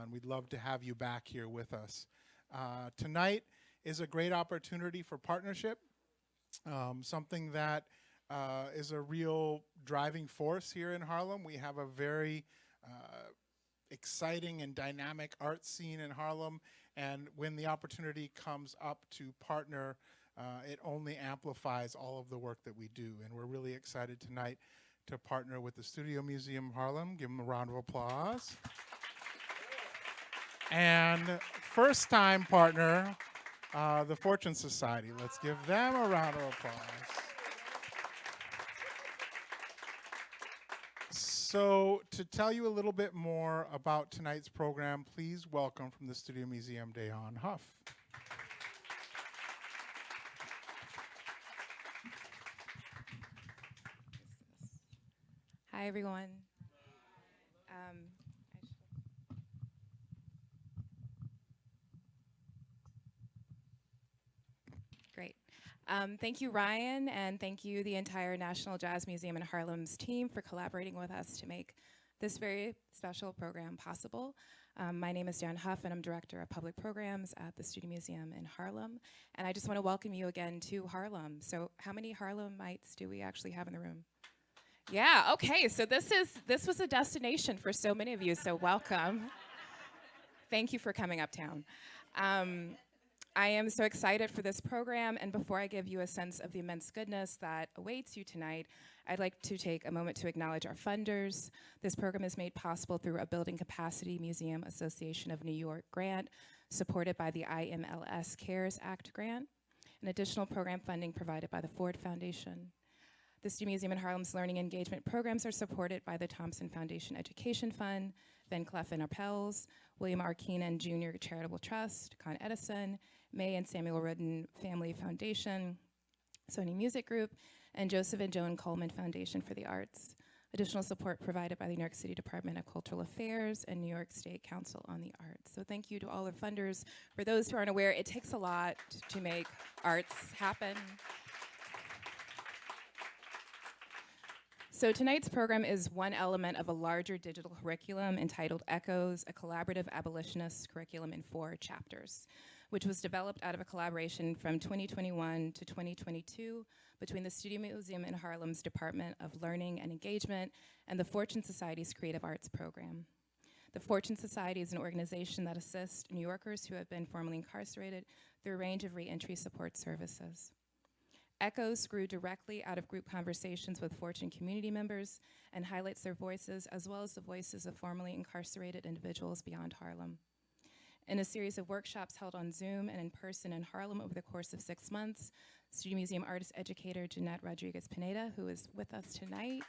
and we'd love to have you back here with us. Tonight is a great opportunity for partnership, something that is a real driving force here in Harlem. We have a very exciting and dynamic art scene in Harlem, and when the opportunity comes up to partner, it only amplifies all of the work that we do. And we're really excited tonight to partner with the Studio Museum of Harlem. Give them a round of applause. And first time partner, the Fortune Society. Let's give them a round of applause. So to tell you a little bit more about tonight's program, please welcome from the Studio Museum, Dayon Huff. Hi, everyone. Great. Thank you, Ryan, and thank you, the entire National Jazz Museum in Harlem's team, for collaborating with us to make this very special program possible. My name is Dayon Huff, and I'm Director of Public Programs at the Studio Museum in Harlem. And I just want to welcome you again to Harlem. So how many Harlemites do we actually have in the room? Yeah, okay, so this was a destination for so many of you, so welcome. Thank you for coming uptown. I am so excited for this program, and before I give you a sense of the immense goodness that awaits you tonight, I'd like to take a moment to acknowledge our funders. This program is made possible through a Building Capacity Museum Association of New York grant, supported by the IMLS CARES Act grant, and additional program funding provided by the Ford Foundation. The Studio Museum in Harlem's learning engagement programs are supported by the Thompson Foundation Education Fund, Van Cleef & Arpels, William R. Keenan Jr. Charitable Trust, Con Edison, May and Samuel Rudin Family Foundation, Sony Music Group, and Joseph and Joan Coleman Foundation for the Arts. Additional support provided by the New York City Department of Cultural Affairs and New York State Council on the Arts. So thank you to all our funders. For those who aren't aware, it takes a lot to make arts happen. So tonight's program is one element of a larger digital curriculum entitled Echoes, a collaborative abolitionist curriculum in 4 chapters, which was developed out of a collaboration from 2021 to 2022 between the Studio Museum in Harlem's Department of Learning and Engagement and the Fortune Society's Creative Arts Program. The Fortune Society is an organization that assists New Yorkers who have been formerly incarcerated through a range of reentry support services. Echoes grew directly out of group conversations with Fortune community members and highlights their voices as well as the voices of formerly incarcerated individuals beyond Harlem. In a series of workshops held on Zoom and in person in Harlem over the course of 6 months, Studio Museum artist educator Jeanette Rodriguez-Pineda, who is with us tonight,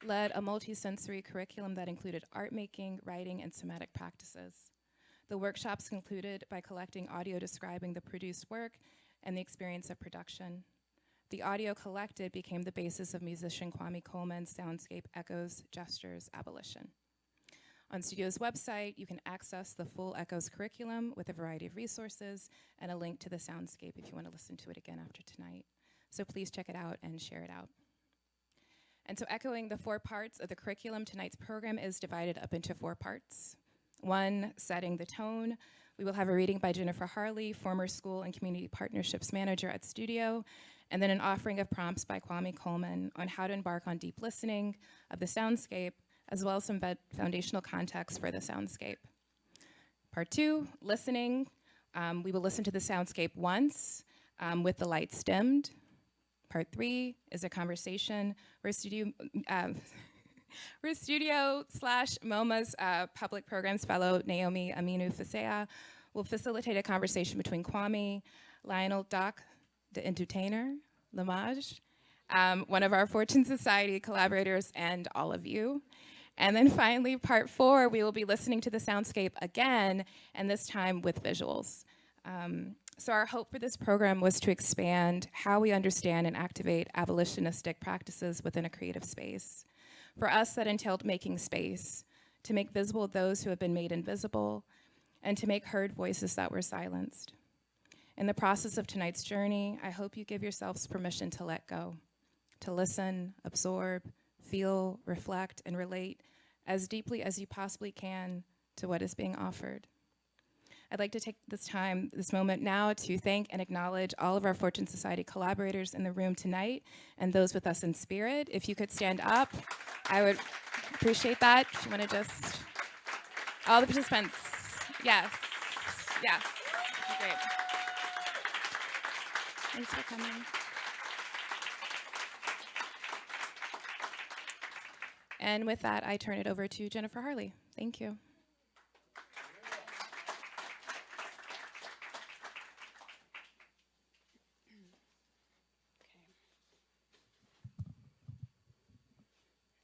led a multi-sensory curriculum that included art making, writing, and somatic practices. The workshops concluded by collecting audio describing the produced work and the experience of production. The audio collected became the basis of musician Kwami Coleman's soundscape Echoes, Gestures, Abolition. On Studio's website, you can access the full Echoes curriculum with a variety of resources and a link to the soundscape if you want to listen to it again after tonight. So please check it out and share it out. And so echoing the 4 parts of the curriculum, tonight's program is divided up into 4 parts. 1, setting the tone. We will have a reading by Jennifer Harley, former school and community partnerships manager at Studio, and then an offering of prompts by Kwami Coleman on how to embark on deep listening of the soundscape, as well as some foundational context for the soundscape. Part 2, listening. We will listen to the soundscape once with the lights dimmed. Part 3 is a conversation where Studio/MoMA's public programs fellow Naomi Aminu Fasea will facilitate a conversation between Kwami, Lionel Doc, the entertainer, Lamage, one of our Fortune Society collaborators, and all of you. And then finally, part 4, we will be listening to the soundscape again, and this time with visuals. So our hope for this program was to expand how we understand and activate abolitionistic practices within a creative space. For us, that entailed making space, to make visible those who have been made invisible, and to make heard voices that were silenced. In the process of tonight's journey, I hope you give yourselves permission to let go, to listen, absorb, feel, reflect, and relate as deeply as you possibly can to what is being offered. I'd like to take this moment now to thank and acknowledge all of our Fortune Society collaborators in the room tonight and those with us in spirit. If you could stand up, I would appreciate that. If you want to just, all the participants, yes, yes, great. Thanks for coming. And with that, I turn it over to Jennifer Harley. Thank you.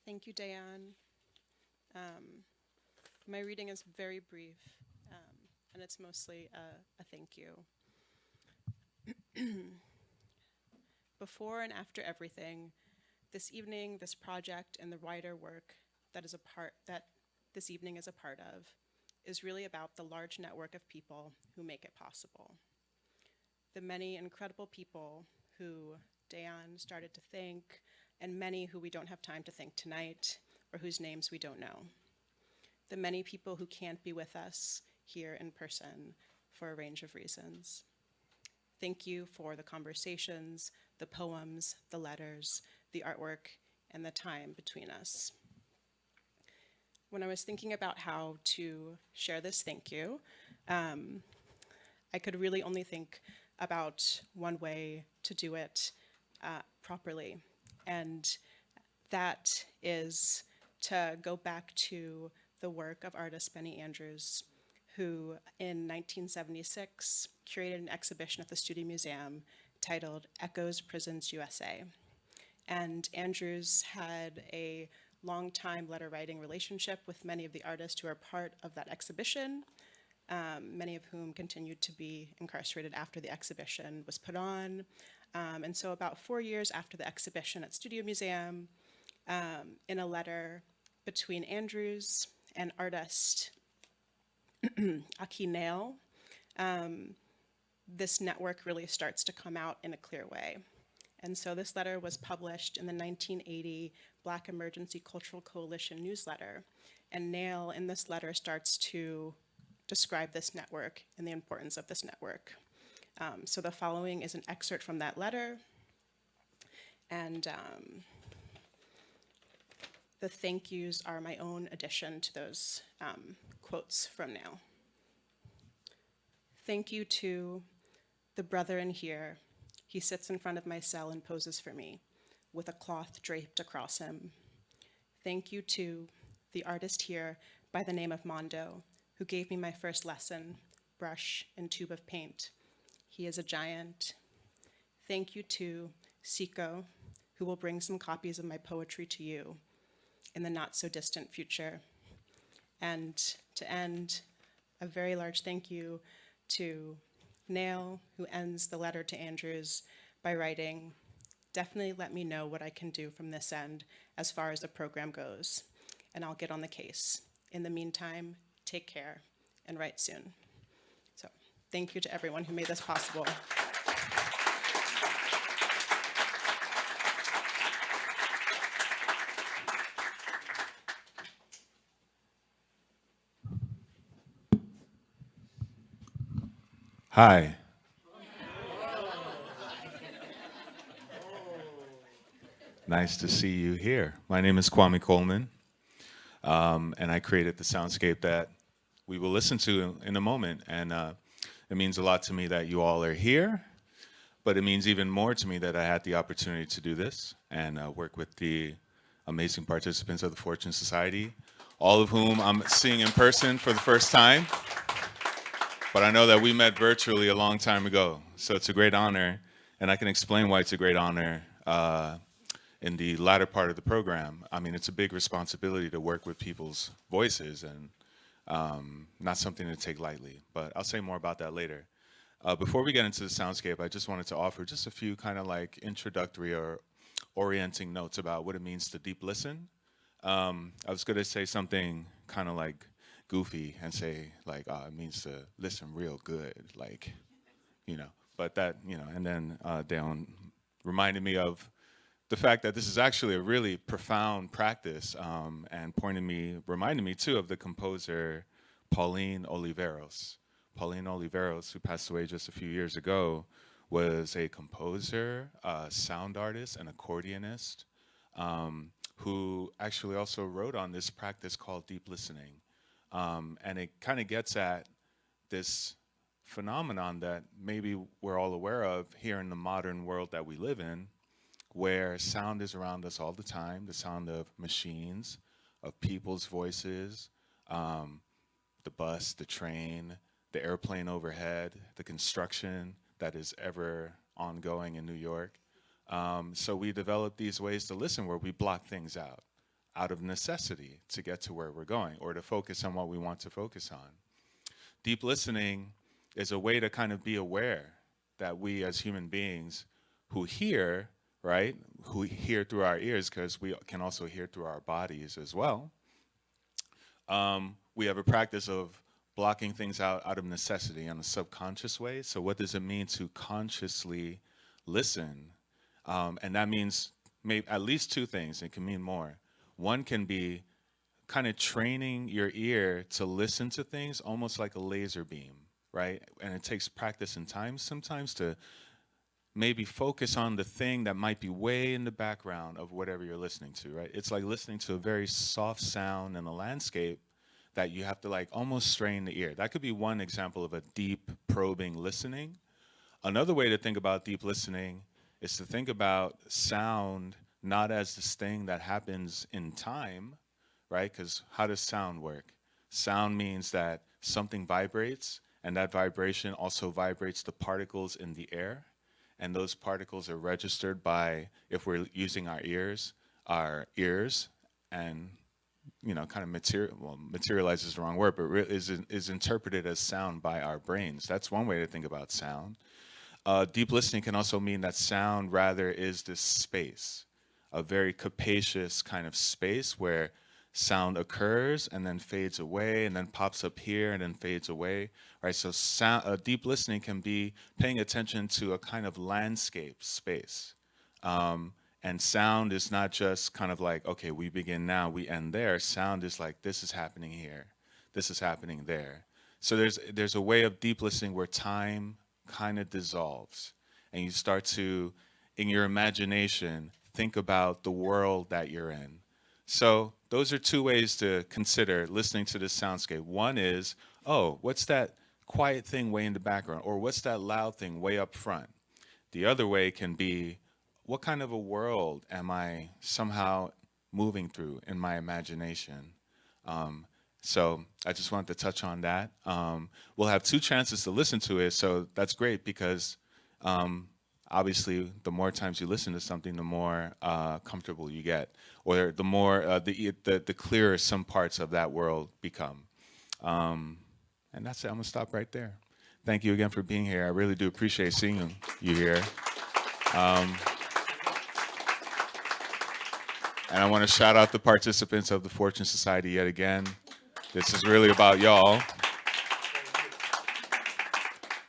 Thank you, Diane. My reading is very brief, and it's mostly a thank you. Before and after everything, this evening, this project, and the wider work that this evening is a part of is really about the large network of people who make it possible. The many incredible people who Diane started to thank, and many who we don't have time to thank tonight, or whose names we don't know. The many people who can't be with us here in person for a range of reasons. Thank you for the conversations, the poems, the letters, the artwork, and the time between us. When I was thinking about how to share this thank you, I could really only think about one way to do it properly. And that is to go back to the work of artist Benny Andrews, who in 1976 curated an exhibition at the Studio Museum titled Echoes Prisons USA. And Andrews had a long-time letter-writing relationship with many of the artists who are part of that exhibition, many of whom continued to be incarcerated after the exhibition was put on. And so about 4 years after the exhibition at Studio Museum, in a letter between Andrews and artist Neal, this network really starts to come out in a clear way. And so this letter was published in the 1980 Black Emergency Cultural Coalition newsletter. And Neal, in this letter, starts to describe this network and the importance of this network. So the following is an excerpt from that letter. And the thank yous are my own addition to those quotes from Neal. Thank you to the brother in here. He sits in front of my cell and poses for me with a cloth draped across him. Thank you to the artist here by the name of Mondo, who gave me my first lesson, brush and tube of paint. He is a giant. Thank you to Siko, who will bring some copies of my poetry to you in the not so distant future. And to end, a very large thank you to Neal, who ends the letter to Andrews by writing, "Definitely let me know what I can do from this end as far as the program goes, and I'll get on the case. In the meantime, take care and write soon." So thank you to everyone who made this possible. Hi. Nice to see you here. My name is Kwami Coleman, and I created the soundscape that we will listen to in a moment. And it means a lot to me that you all are here, but it means even more to me that I had the opportunity to do this and work with the amazing participants of the Fortune Society, all of whom I'm seeing in person for the first time. But I know that we met virtually a long time ago, so it's a great honor, and I can explain why it's a great honor in the latter part of the program. I mean, it's a big responsibility to work with people's voices, and not something to take lightly, but I'll say more about that later. Before we get into the soundscape, I just wanted to offer just a few kind of like introductory or orienting notes about what it means to deep listen. I was gonna say something kind of like goofy and say like, it means to listen real good, like, you know, but that, you know, and then Dale reminded me of the fact that this is actually a really profound practice, and reminded me too of the composer Pauline Oliveros. Pauline Oliveros, who passed away just a few years ago, was a composer, a sound artist, an accordionist, who actually also wrote on this practice called deep listening. And it kind of gets at this phenomenon that maybe we're all aware of here in the modern world that we live in, where sound is around us all the time, the sound of machines, of people's voices, the bus, the train, the airplane overhead, the construction that is ever ongoing in New York. So we developed these ways to listen where we block things out of necessity to get to where we're going or to focus on what we want to focus on. Deep listening is a way to kind of be aware that we as human beings who hear, right, who hear through our ears, because we can also hear through our bodies as well, we have a practice of blocking things out of necessity in a subconscious way. So what does it mean to consciously listen? And that means maybe at least two things. It can mean more. One can be kind of training your ear to listen to things almost like a laser beam, right? And it takes practice and time sometimes to maybe focus on the thing that might be way in the background of whatever you're listening to, right? It's like listening to a very soft sound in a landscape that you have to like almost strain the ear. That could be one example of a deep probing listening. Another way to think about deep listening is to think about sound not as this thing that happens in time, right? Because how does sound work? Sound means that something vibrates, and that vibration also vibrates the particles in the air. And those particles are registered by, if we're using our ears, and you know, kind of materialize is the wrong word, but is interpreted as sound by our brains. That's one way to think about sound. Deep listening can also mean that sound rather is this space, a very capacious kind of space where sound occurs and then fades away and then pops up here and then fades away, right? So deep listening can be paying attention to a kind of landscape space. And sound is not just kind of like, okay, we begin now, we end there. Sound is like, this is happening here, this is happening there. So there's a way of deep listening where time kind of dissolves and you start to, in your imagination, think about the world that you're in. So those are two ways to consider listening to this soundscape. One is, oh, what's that quiet thing way in the background? Or what's that loud thing way up front? The other way can be, what kind of a world am I somehow moving through in my imagination? So I just wanted to touch on that. We'll have two chances to listen to it, so that's great because obviously the more times you listen to something, the more comfortable you get, or the more the clearer some parts of that world become. And that's it. I'm gonna stop right there. Thank you again for being here. I really do appreciate seeing you here. And I want to shout out the participants of the Fortune Society yet again. This is really about y'all.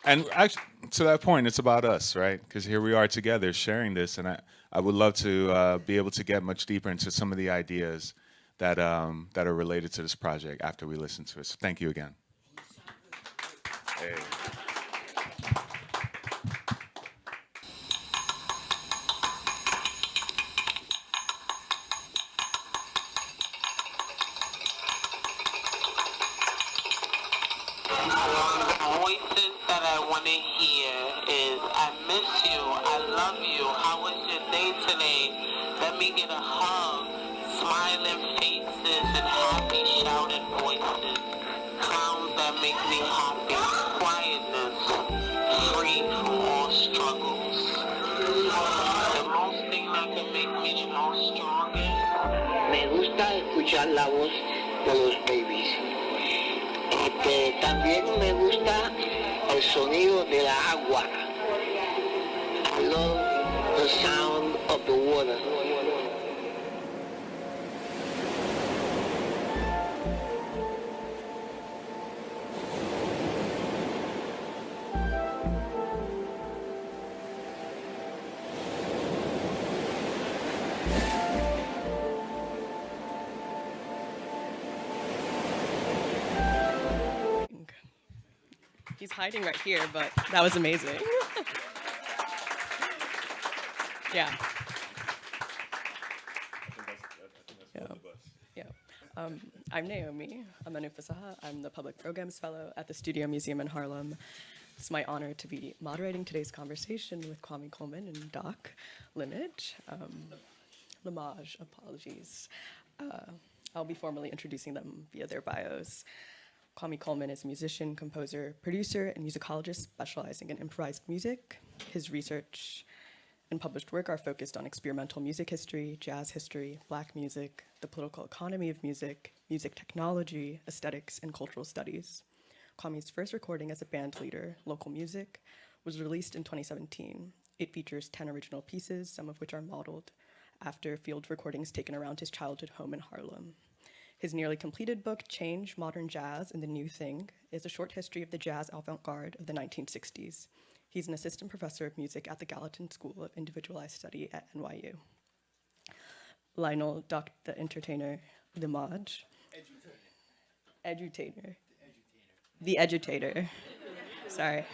And actually, to that point, it's about us, right? Because here we are together sharing this, and I would love to be able to get much deeper into some of the ideas that that are related to this project after we listen to it. So thank you again. Hey. Voices that I want to hear is, I miss you, I love you, how was your day today? Let me get a hug, smiling faces and happy shouting voices, sounds that make me happy, quietness, free from all struggles. The most thing that can make me the most strongest. Me gusta escuchar la voz de los babies. También me gusta el sonido de la agua. I love the sound of the water. He's hiding right here, but that was amazing. Yeah. Yeah. I'm Naomi. I'm Anu Fasaha. I'm the Public Programs Fellow at the Studio Museum in Harlem. It's my honor to be moderating today's conversation with Kwami Coleman and Doc Limage. Limage, apologies. I'll be formally introducing them via their bios. Kwami Coleman is a musician, composer, producer, and musicologist specializing in improvised music. His research and published work are focused on experimental music history, jazz history, Black music, the political economy of music, music technology, aesthetics, and cultural studies. Kwami's first recording as a band leader, Local Music, was released in 2017. It features 10 original pieces, some of which are modeled after field recordings taken around his childhood home in Harlem. His nearly completed book, Change, Modern Jazz, and the New Thing, is a short history of the jazz avant-garde of the 1960s. He's an assistant professor of music at the Gallatin School of Individualized Study at NYU. Lionel, Doc the Entertainer, Limage. Edutainer. The Edutainer. Sorry.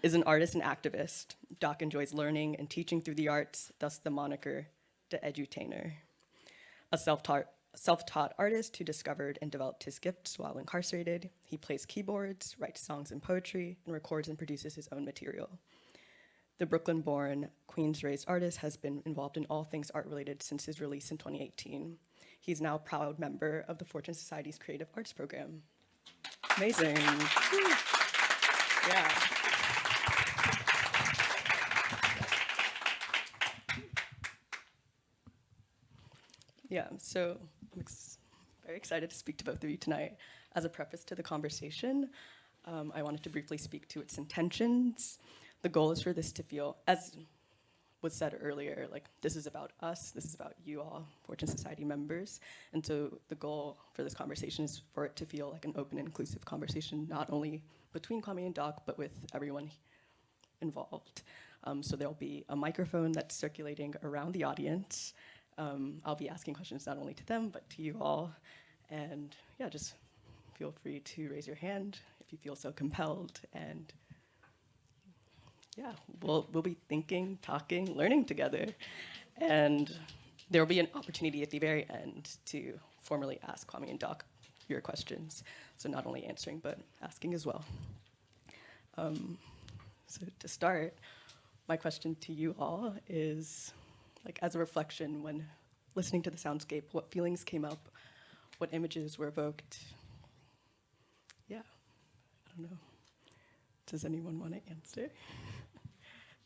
Is an artist and activist. Doc enjoys learning and teaching through the arts, thus the moniker, the Edutainer. A self-taught artist who discovered and developed his gifts while incarcerated. He plays keyboards, writes songs and poetry, and records and produces his own material. The Brooklyn-born, Queens-raised artist has been involved in all things art-related since his release in 2018. He's now a proud member of the Fortune Society's Creative Arts Program. Amazing. Yeah. Yeah, so I'm very excited to speak to both of you tonight. As a preface to the conversation, I wanted to briefly speak to its intentions. The goal is for this to feel, as was said earlier, like this is about us, this is about you all, Fortune Society members. And so the goal for this conversation is for it to feel like an open and inclusive conversation, not only between Kwami and Doc, but with everyone involved. So there'll be a microphone that's circulating around the audience. I'll be asking questions not only to them, but to you all. And yeah, just feel free to raise your hand if you feel so compelled. And yeah, we'll be thinking, talking, learning together. And there will be an opportunity at the very end to formally ask Kwami and Doc your questions. So not only answering, but asking as well. So to start, my question to you all is, like, as a reflection when listening to the soundscape, what feelings came up, what images were evoked? Yeah, I don't know. Does anyone want to answer?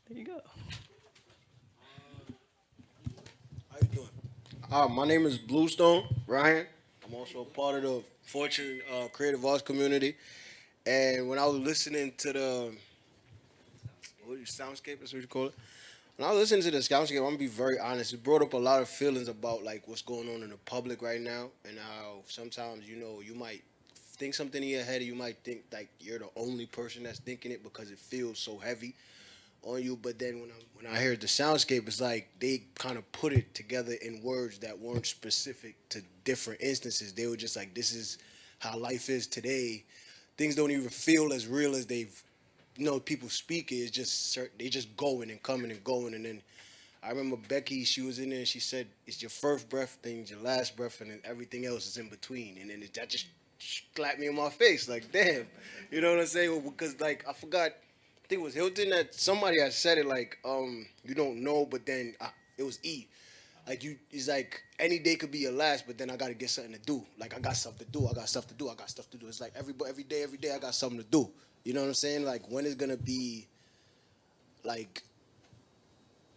There you go. How you doing? My name is Bluestone Ryan. I'm also a part of the Fortune Creative Arts community. And when I was listening to the soundscape, that's what you call it. When I was listening to the soundscape, I'm gonna be very honest. It brought up a lot of feelings about like what's going on in the public right now, and how sometimes you might think something in your head, and you might think like you're the only person that's thinking it because it feels so heavy on you. But then when I heard the soundscape, it's like they kind of put it together in words that weren't specific to different instances. They were just like, this is how life is today. Things don't even feel as real as they've, people speak it. It's just, they just going and coming and going. And then I remember Becky, she was in there and she said, it's your first breath, then your last breath, and then everything else is in between. And then that just slapped me in my face, like, damn. You know what I'm saying? Well, because, like, I forgot, I think it was Hilton that somebody had said it, like, you don't know, but then it was E. Like, it's like, any day could be your last, but then I got to get something to do. Like, I got stuff to do, I got stuff to do, I got stuff to do. It's like every day I got something to do. You know what I'm saying? Like, when is going to be, like,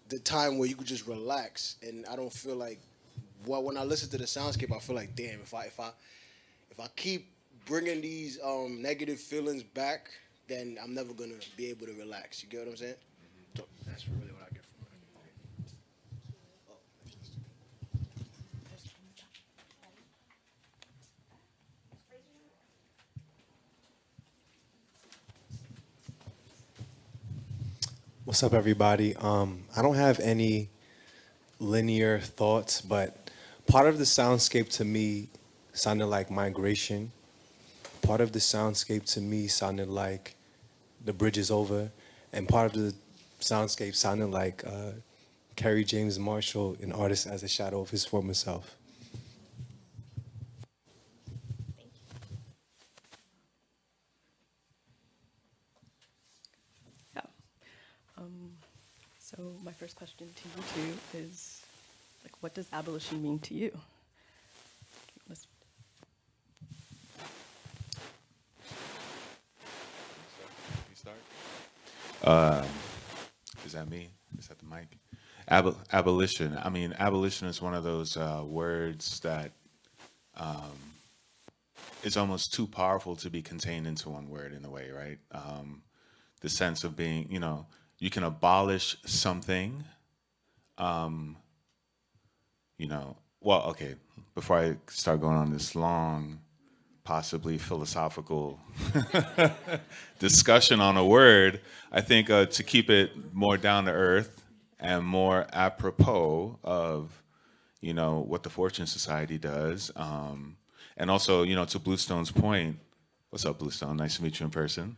the time where you could just relax? And I don't feel like, when I listen to the soundscape, I feel like, damn, if I keep bringing these negative feelings back, then I'm never going to be able to relax. You get what I'm saying? So that's really what I get from it. What's up, everybody? I don't have any linear thoughts, but part of the soundscape to me sounded like migration. part of the soundscape to me sounded like The Bridge Is Over, and part of the soundscape sounded like Kerry James Marshall, an artist as a shadow of his former self. Yeah. So my first question to you two is, like, what does abolition mean to you? Let's- You start? Is that me? Is that the mic? Abolition. I mean, abolition is one of those words that is almost too powerful to be contained into one word in a way, right? The sense of being, you can abolish something, well, okay, before I start going on this long, possibly philosophical discussion on a word, I think to keep it more down to earth and more apropos of, what the Fortune Society does, and also, to Bluestone's point, what's up, Bluestone? Nice to meet you in person.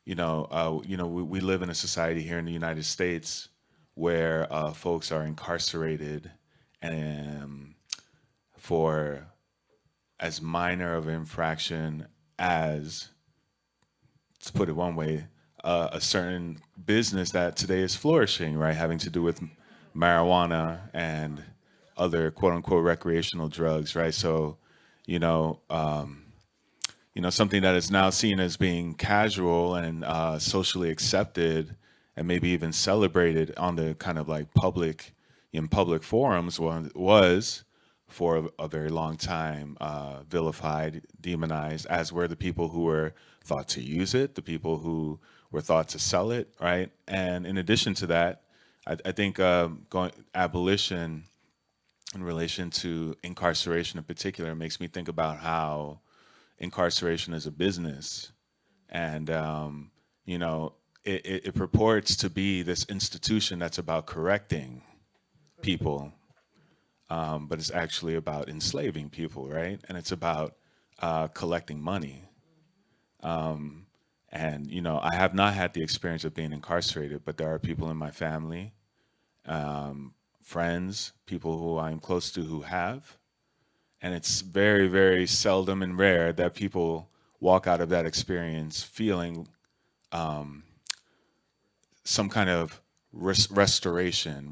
We live in a society here in the United States where folks are incarcerated and for as minor of infraction as, to put it one way, a certain business that today is flourishing, right, having to do with marijuana and other quote-unquote recreational drugs, right? So, something that is now seen as being casual and socially accepted and maybe even celebrated on the kind of like in public forums was for a very long time vilified, demonized, as were the people who were thought to use it, the people who were thought to sell it, right? And in addition to that, I think abolition in relation to incarceration in particular makes me think about how incarceration is a business, and it purports to be this institution that's about correcting people, but it's actually about enslaving people, right? And it's about collecting money. And I have not had the experience of being incarcerated, but there are people in my family, friends, people who I'm close to who have. And it's very, very seldom and rare that people walk out of that experience feeling some kind of restitution,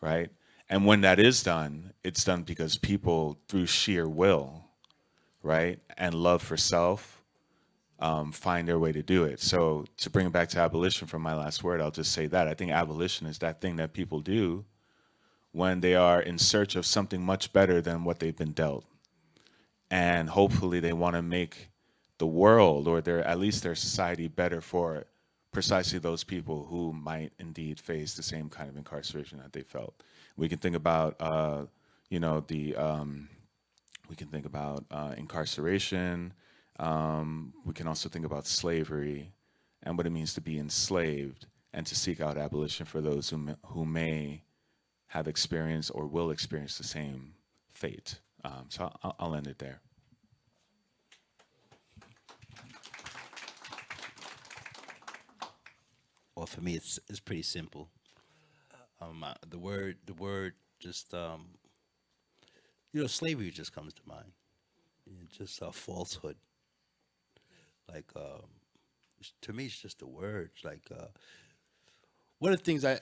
right? And when that is done, it's done because people, through sheer will, right, and love for self, find their way to do it. So to bring it back to abolition from my last word, I'll just say that. I think abolition is that thing that people do when they are in search of something much better than what they've been dealt. And hopefully they want to make the world, or at least their society, better for precisely those people who might indeed face the same kind of incarceration that they felt. We can think about, we can think about incarceration. We can also think about slavery and what it means to be enslaved, and to seek out abolition for those who may have experienced or will experience the same fate. So I'll end it there. Well, for me, it's pretty simple. The word just slavery just comes to mind. It's just a falsehood. Like to me, it's just a word. Like one of the things I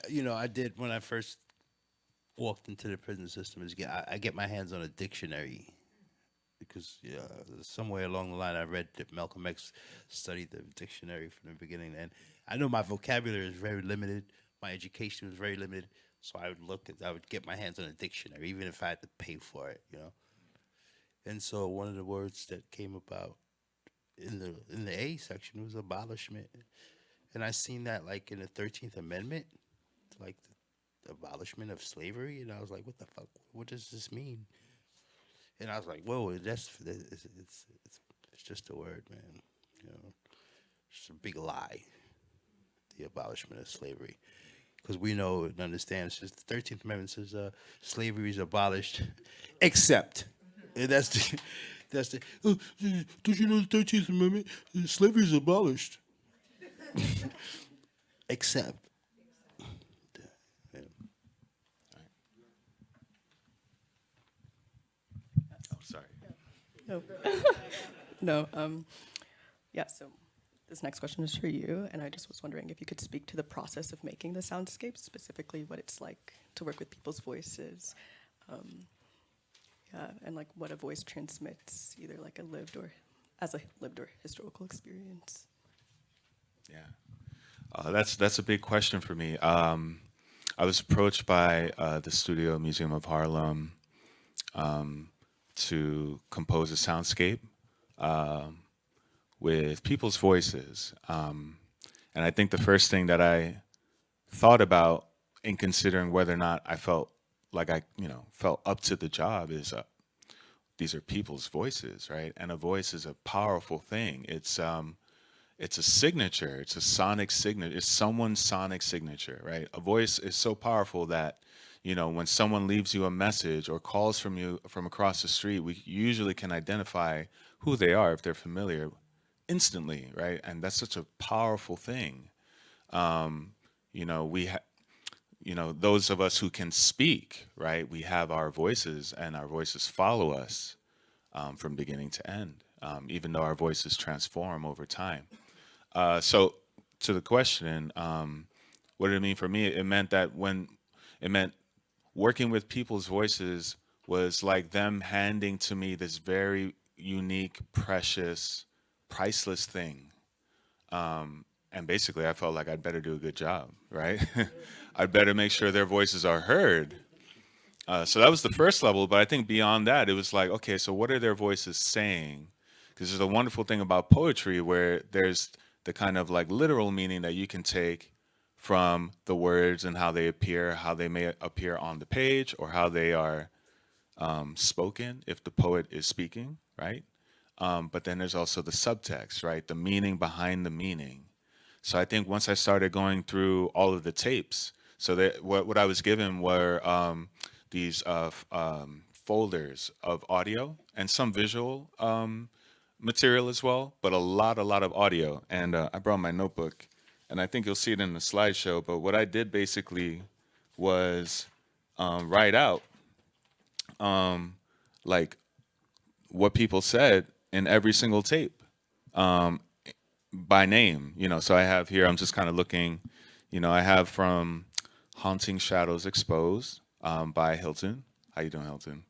did when I first walked into the prison system is I get my hands on a dictionary, because somewhere along the line I read that Malcolm X studied the dictionary from the beginning, and I know my vocabulary is very limited, my education was very limited, so I would get my hands on a dictionary, even if I had to pay for it, And so one of the words that came about in the A section was abolishment, and I seen that like in the 13th Amendment, like the abolishment of slavery, and I was like, what the fuck? What does this mean? And I was like, whoa, it's just a word, man. It's a big lie. The abolishment of slavery, because we know and understand. It's just the 13th Amendment says slavery is abolished, except, and That's the, oh, don't you know the 13th Amendment? Slavery is abolished. Except. Oh, sorry. No. No. Yeah, so this next question is for you, and I just was wondering if you could speak to the process of making the soundscape, specifically what it's like to work with people's voices, yeah, and like what a voice transmits, either like a lived or historical experience. Yeah, that's a big question for me. I was approached by the Studio Museum of Harlem to compose a soundscape with people's voices. And I think the first thing that I thought about in considering whether or not I felt like I, felt up to the job is these are people's voices, right? And a voice is a powerful thing. It's a signature. It's a sonic signature. It's someone's sonic signature, right? A voice is so powerful that, when someone leaves you a message or calls from you from across the street, we usually can identify who they are if they're familiar instantly, right? And that's such a powerful thing. Those of us who can speak, right? We have our voices, and our voices follow us from beginning to end, even though our voices transform over time. So to the question, what did it mean for me? It meant that working with people's voices was like them handing to me this very unique, precious, priceless thing. And basically I felt like I'd better do a good job, right? I'd better make sure their voices are heard. So that was the first level, but I think beyond that, it was like, okay, so what are their voices saying? Because there's a wonderful thing about poetry where there's the kind of like literal meaning that you can take from the words and how they appear, how they may appear on the page, or how they are spoken if the poet is speaking, right? But then there's also the subtext, right? The meaning behind the meaning. So I think once I started going through all of the tapes, so that what I was given were these folders of audio and some visual material as well, but a lot of audio. And I brought my notebook, and I think you'll see it in the slideshow. But what I did basically was write out like what people said in every single tape by name. So I have here, I'm just kind of looking, I have from Haunting Shadows Exposed by Hilton. How you doing, Hilton?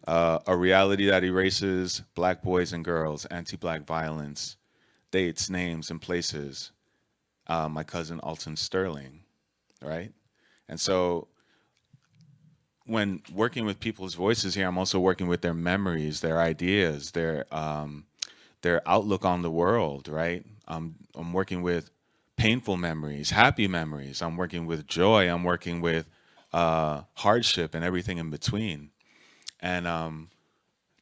A reality that erases black boys and girls, anti-black violence, dates, names, and places. My cousin Alton Sterling, right? And so when working with people's voices here, I'm also working with their memories, their ideas, their outlook on the world, right? I'm working with painful memories, happy memories. I'm working with joy. I'm working with hardship and everything in between. And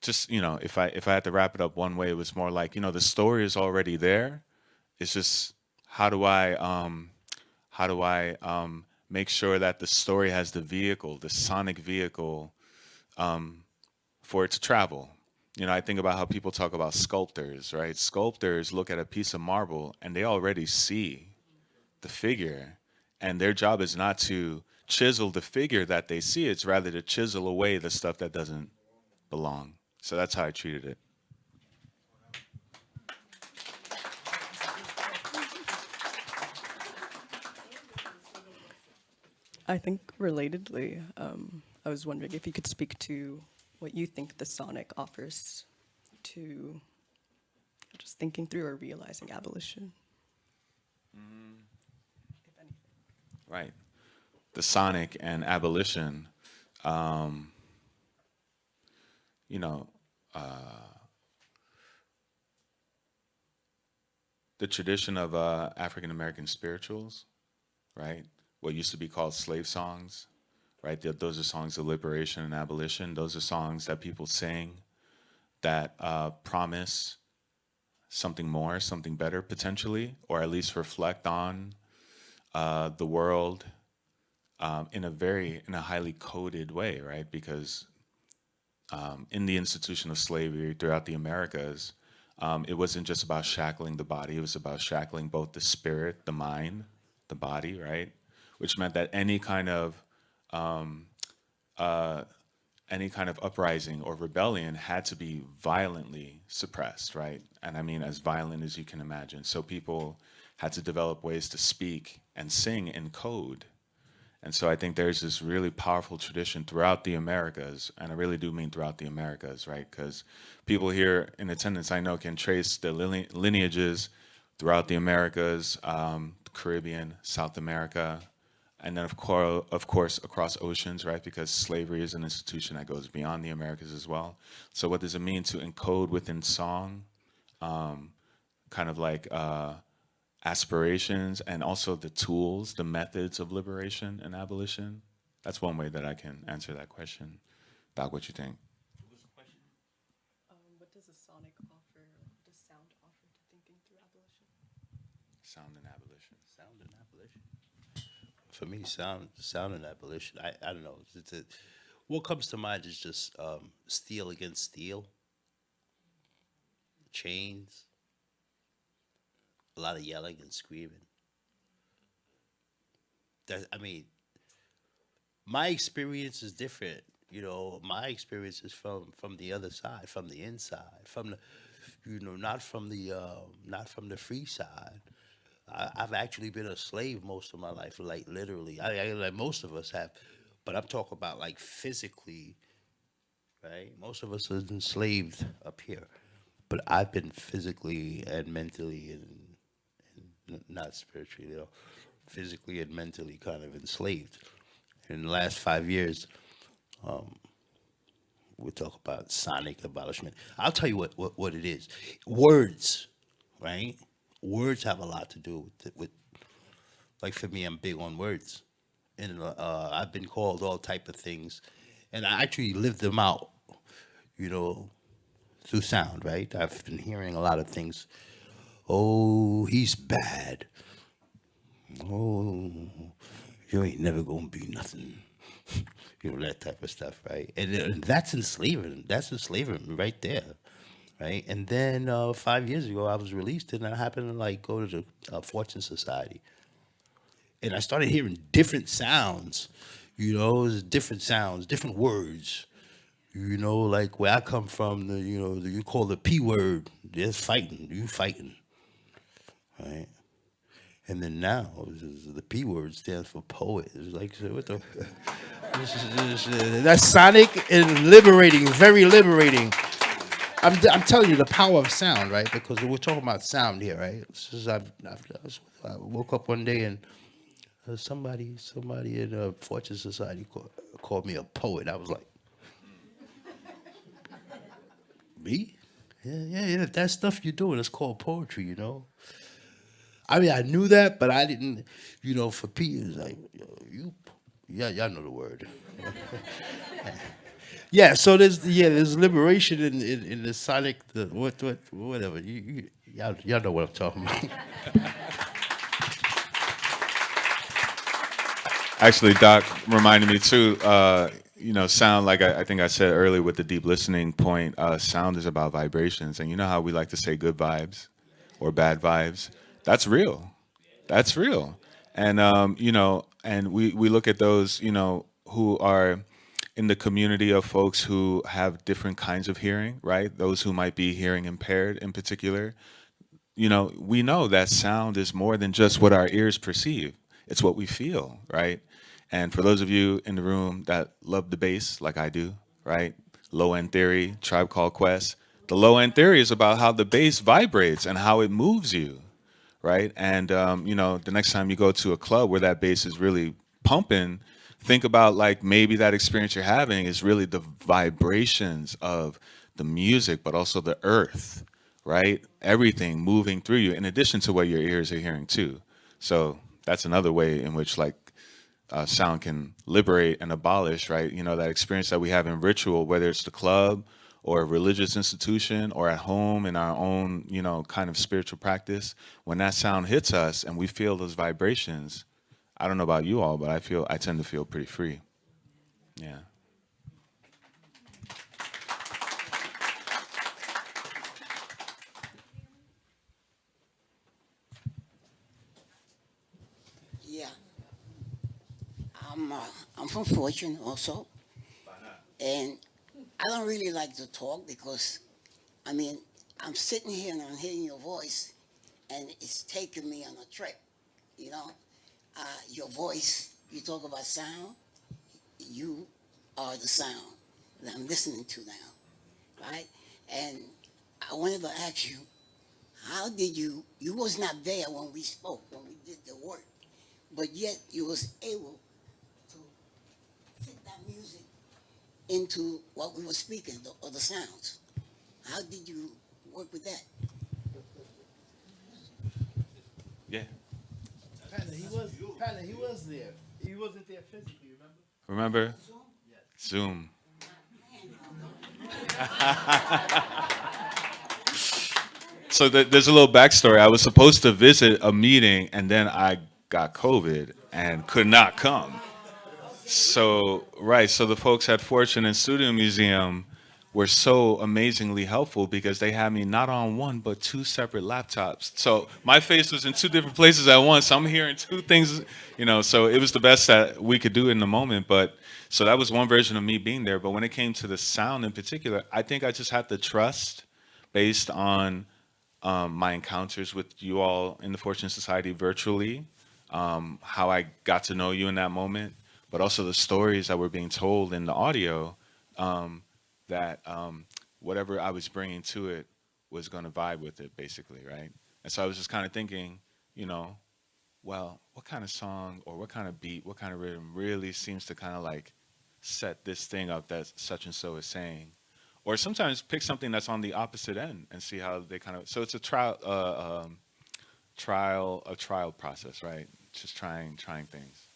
just, if I had to wrap it up one way, it was more like, the story is already there. It's just how do I make sure that the story has the vehicle, the sonic vehicle, for it to travel. I think about how people talk about sculptors, right? Sculptors look at a piece of marble and they already see the figure, and their job is not to chisel the figure that they see, it's rather to chisel away the stuff that doesn't belong. So that's how I treated it. I think relatedly, I was wondering if you could speak to what you think the sonic offers to just thinking through or realizing abolition. Right. The sonic and abolition, the tradition of African-American spirituals, right? What used to be called slave songs, right? Those are songs of liberation and abolition. Those are songs that people sing that promise something more, something better potentially, or at least reflect on the world in a highly coded way, right? Because in the institution of slavery throughout the Americas, it wasn't just about shackling the body, it was about shackling both the spirit, the mind, the body, right? Which meant that any kind of uprising or rebellion had to be violently suppressed, right? And I mean as violent as you can imagine. So people had to develop ways to speak and sing in code. And so I think there's this really powerful tradition throughout the Americas, and I really do mean throughout the Americas, right? Because people here in attendance, I know, can trace the lineages throughout the Americas, the Caribbean, South America, and then of course across oceans, right? Because slavery is an institution that goes beyond the Americas as well. So what does it mean to encode within song, kind of like aspirations, and also the tools, the methods of liberation and abolition? That's one way that I can answer that question. Doc, what you think? What does a sonic offer, what does sound offer to thinking through abolition? Sound and abolition. Sound and abolition. For me, sound and abolition. I don't know. What comes to mind is just steel against steel, chains, a lot of yelling and screaming. I mean, my experience is different. You know, my experience is from the other side, from the inside, from the, you know, not from the free side. I've actually been a slave most of my life, like literally. I like most of us have, but I'm talking about like physically, right? Most of us are enslaved up here, but I've been physically and mentally and not spiritually, you know, physically and mentally kind of enslaved. In the last 5 years, we talk about sonic abolishment. I'll tell you what it is. Words, right? Words have a lot to do with like for me, I'm big on words. And I've been called all type of things. And I actually lived them out, you know, through sound, right? I've been hearing a lot of things. Oh, he's bad. Oh, you ain't never gonna be nothing. You know, that type of stuff, right? And that's enslaving. That's enslaving right there, right? And then 5 years ago, I was released, and I happened to like go to the Fortune Society, and I started hearing different sounds. You know, different sounds, different words. You know, like where I come from, you call the P word. There's fighting. You fighting. Right, and then now the P word stands for poet. It's like what the? That's sonic and liberating, very liberating. I'm telling you the power of sound, right? Because we're talking about sound here, right? I woke up one day and somebody in a Fortune Society called me a poet. I was like, me? Yeah. That stuff you're doing is called poetry, you know. I mean, I knew that, but I didn't, you know, for P, it's like, y'all know the word. Yeah, so there's liberation in the sonic, whatever. Y'all know what I'm talking about. Actually, Doc reminded me too, you know, sound, like I think I said earlier with the deep listening point, sound is about vibrations. And you know how we like to say good vibes or bad vibes? That's real. That's real. And, you know, and we look at those, you know, who are in the community of folks who have different kinds of hearing, right? Those who might be hearing impaired in particular. You know, we know that sound is more than just what our ears perceive. It's what we feel, right? And for those of you in the room that love the bass like I do, right? Low End Theory, Tribe Called Quest. The Low End Theory is about how the bass vibrates and how it moves you, right? And, you know, the next time you go to a club where that bass is really pumping, think about like maybe that experience you're having is really the vibrations of the music, but also the earth, right? Everything moving through you in addition to what your ears are hearing too. So that's another way in which like sound can liberate and abolish, right? You know, that experience that we have in ritual, whether it's the club or a religious institution or at home in our own, you know, kind of spiritual practice, when that sound hits us and we feel those vibrations, I don't know about you all, but I tend to feel pretty free. Yeah. I'm from Fortune also, and I don't really like to talk because, I mean, I'm sitting here and I'm hearing your voice, and it's taking me on a trip, you know? Your voice, you talk about sound, you are the sound that I'm listening to now, right? And I wanted to ask you, how did you was not there when we spoke, when we did the work, but yet you was able to fit that music into what we were speaking, or the sounds. How did you work with that? Yeah. He was there. He wasn't there physically, remember? Remember? Zoom. So there's a little backstory. I was supposed to visit a meeting, and then I got COVID and could not come. So, right. So the folks at Fortune and Studio Museum were so amazingly helpful because they had me not on one, but two separate laptops. So my face was in two different places at once. I'm hearing two things, so it was the best that we could do in the moment. But so that was one version of me being there. But when it came to the sound in particular, I think I just had the trust based on my encounters with you all in the Fortune Society virtually, how I got to know you in that moment, but also the stories that were being told in the audio, that whatever I was bringing to it was going to vibe with it, basically, right? And so I was just kind of thinking, well, what kind of song or what kind of beat, what kind of rhythm really seems to kind of like set this thing up that such and so is saying? Or sometimes pick something that's on the opposite end and see how they kind of. So it's a trial process, right? Just trying things.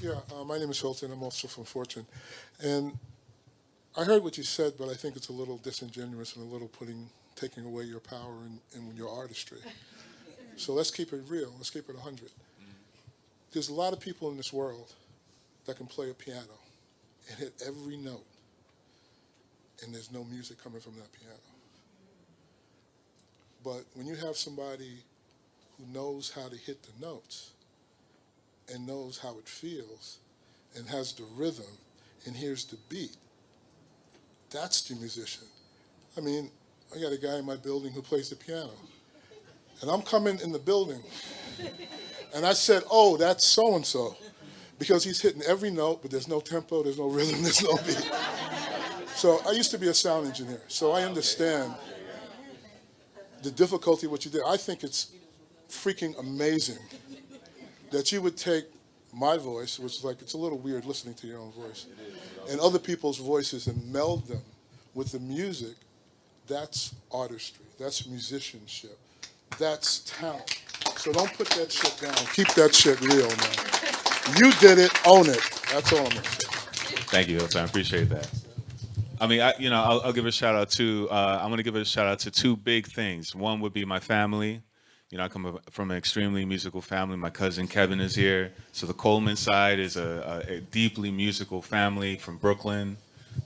Yeah, my name is Hilton. I'm also from Fortune, and I heard what you said, but I think it's a little disingenuous and a little taking away your power and your artistry. So let's keep it real. Let's keep it 100. There's a lot of people in this world that can play a piano and hit every note, and there's no music coming from that piano. But when you have somebody who knows how to hit the notes and knows how it feels and has the rhythm and hears the beat, that's the musician. I mean, I got a guy in my building who plays the piano, and I'm coming in the building, and I said, oh, that's so-and-so. Because he's hitting every note, but there's no tempo, there's no rhythm, there's no beat. So I used to be a sound engineer, so I understand the difficulty of what you did. I think it's freaking amazing that you would take my voice, which is like, it's a little weird listening to your own voice, and other people's voices and meld them with the music. That's artistry, that's musicianship, that's talent. So don't put that shit down. Keep that shit real, man. You did it, own it. That's all I'm gonna say. Thank you, Hilton. I appreciate that. I mean, I'll give a shout out to. I'm going to give a shout out to two big things. One would be my family. I come from an extremely musical family. My cousin Kevin is here. So the Coleman side is a deeply musical family from Brooklyn.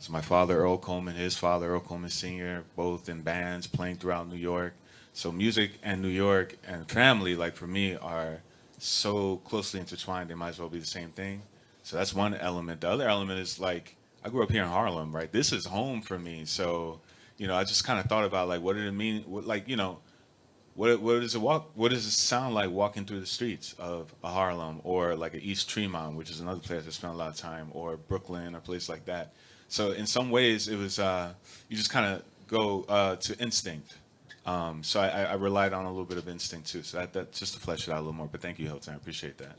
So my father, Earl Coleman, his father, Earl Coleman Sr., both in bands playing throughout New York. So music and New York and family, like for me, are so closely intertwined, they might as well be the same thing. So that's one element. The other element is like, I grew up here in Harlem, right? This is home for me. So, I just kind of thought about like, what did it mean? What does it sound like walking through the streets of a Harlem or like a East Tremont, which is another place I spent a lot of time, or Brooklyn or a place like that. So in some ways it was, you just kind of go to instinct. So I relied on a little bit of instinct too. So that just to flesh it out a little more. But thank you, Hilton. I appreciate that.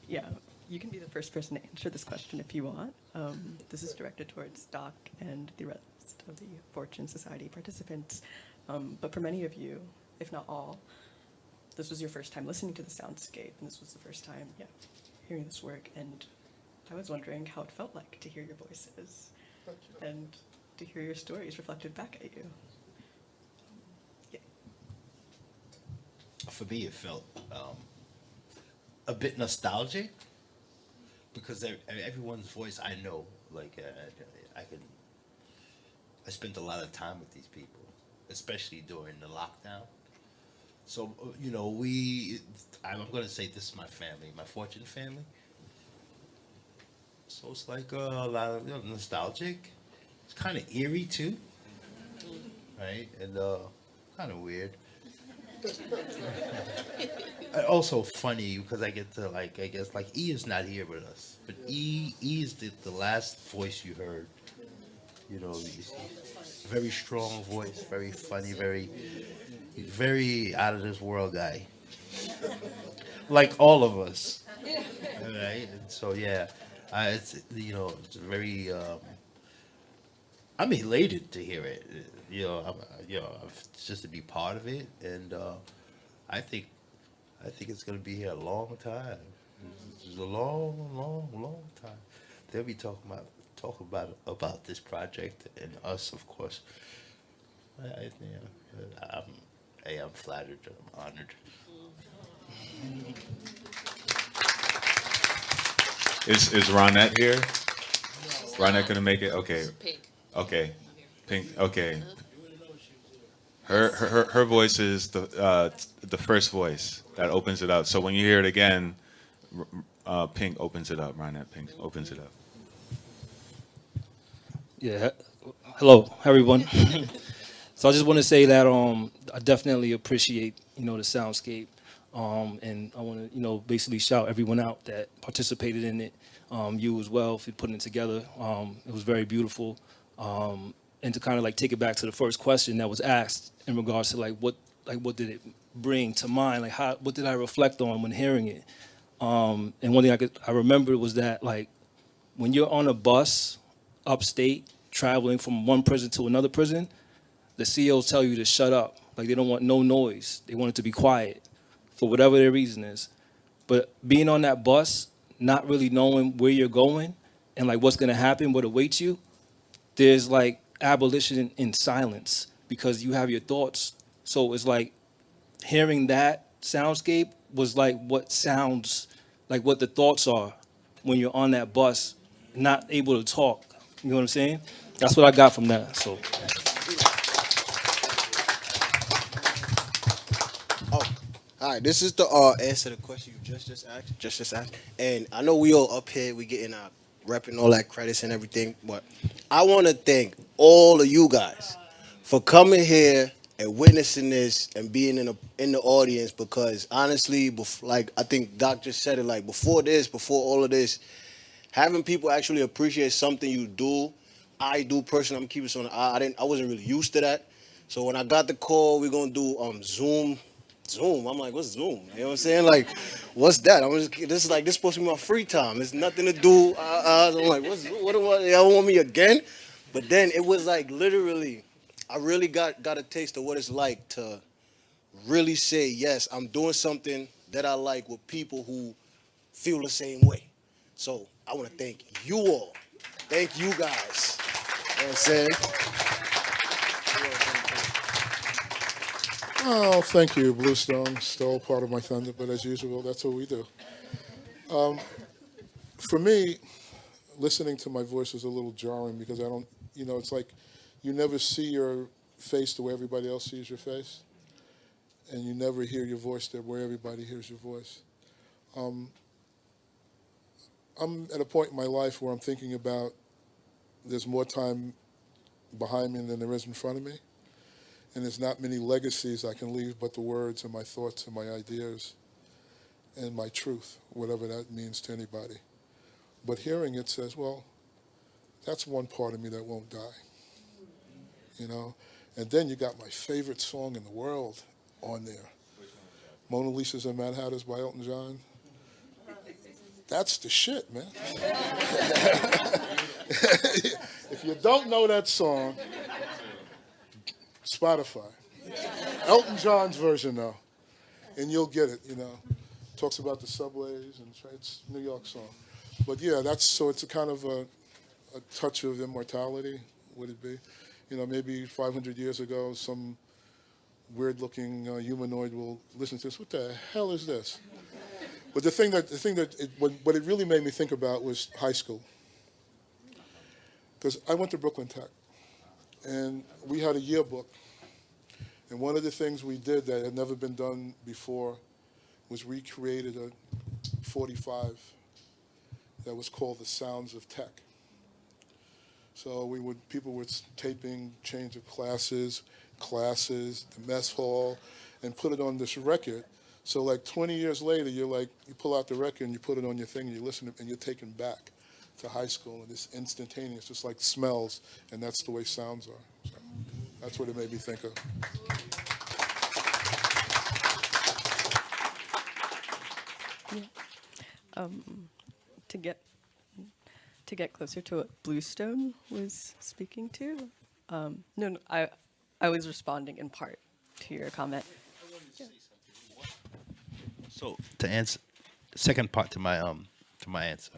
Yeah, you can be the first person to answer this question if you want. This is directed towards Doc and the rest of the Fortune Society participants. But for many of you, if not all, this was your first time listening to the soundscape, and this was the first time, hearing this work. And I was wondering how it felt like to hear your voices and to hear your stories reflected back at you. Yeah. For me, it felt a bit nostalgic because everyone's voice I know, like I spent a lot of time with these people, especially during the lockdown. So, I'm going to say this is my family, my Fortune family. So it's like a lot of nostalgic. It's kind of eerie too, right? And kind of weird. Also funny because I get to I guess E is not here with us, but E is the last voice you heard. Very strong voice, very funny, very out of this world guy, like all of us, right? And so yeah, it's very. I'm elated to hear it. Just to be part of it, and I think it's gonna be here a long time. It's a long time. They'll be talking about this project and us, of course. I'm flattered. I'm honored. Is Ronette here? Ronette gonna make it? Okay. Okay. Pink. Okay. Her voice is the first voice that opens it up. So when you hear it again, Pink opens it up. Ronette Pink opens it up. Yeah. Hello, everyone. So I just want to say that I definitely appreciate the soundscape, and I want to basically shout everyone out that participated in it. You as well for putting it together. It was very beautiful. And to kind of take it back to the first question that was asked in regards to what did it bring to mind? What did I reflect on when hearing it? And one thing I remember was that when you're on a bus upstate traveling from one prison to another prison, the COs tell you to shut up. They don't want no noise. They want it to be quiet for whatever their reason is. But being on that bus, not really knowing where you're going and what's gonna happen, what awaits you, there's abolition in silence because you have your thoughts. So it's hearing that soundscape was what sounds what the thoughts are when you're on that bus, not able to talk. You know what I'm saying? That's what I got from that. So. All right, this is the answer to the question you just asked. And I know we all up here, we getting our repping all that credits and everything, but I want to thank all of you guys for coming here and witnessing this and being in the audience, because honestly, I think Doc just said it, before all of this, having people actually appreciate something you do, I do personally, I'm keeping it on I wasn't really used to that. So when I got the call, we're gonna do Zoom. I'm like, what's Zoom? You know what I'm saying? What's that? This is supposed to be my free time. There's nothing to do. I'm like, what y'all want me again? But then it was literally, I really got a taste of what it's like to really say, yes, I'm doing something that I like with people who feel the same way. So I want to thank you all. Thank you guys. You know what I'm saying? Oh, thank you, Bluestone. Stole part of my thunder, but as usual, that's what we do. For me, listening to my voice is a little jarring because I don't, it's like you never see your face the way everybody else sees your face, and you never hear your voice the way everybody hears your voice. I'm at a point in my life where I'm thinking about there's more time behind me than there is in front of me. And there's not many legacies I can leave but the words and my thoughts and my ideas and my truth, whatever that means to anybody. But hearing it says, well, that's one part of me that won't die, And then you got my favorite song in the world on there, Mona Lisa's and Mad Hatters by Elton John. That's the shit, man. If you don't know that song, Spotify. Elton John's version, though. And you'll get it, Talks about the subways, and it's a New York song. But yeah, it's a kind of a touch of immortality, would it be? Maybe 500 years ago, some weird-looking humanoid will listen to this. What the hell is this? But what it really made me think about was high school. Because I went to Brooklyn Tech, and we had a yearbook, And one of the things we did that had never been done before was recreated a 45 that was called The Sounds of Tech. So people were taping change of classes, the mess hall, and put it on this record. So like 20 years later, you pull out the record and you put it on your thing and you listen and you're taken back to high school, and it's instantaneous, just like smells, and that's the way sounds are. So that's what it made me think of. Yeah. To get closer to what Bluestone was speaking to, no, I was responding in part to your comment. So to answer, second part to my answer.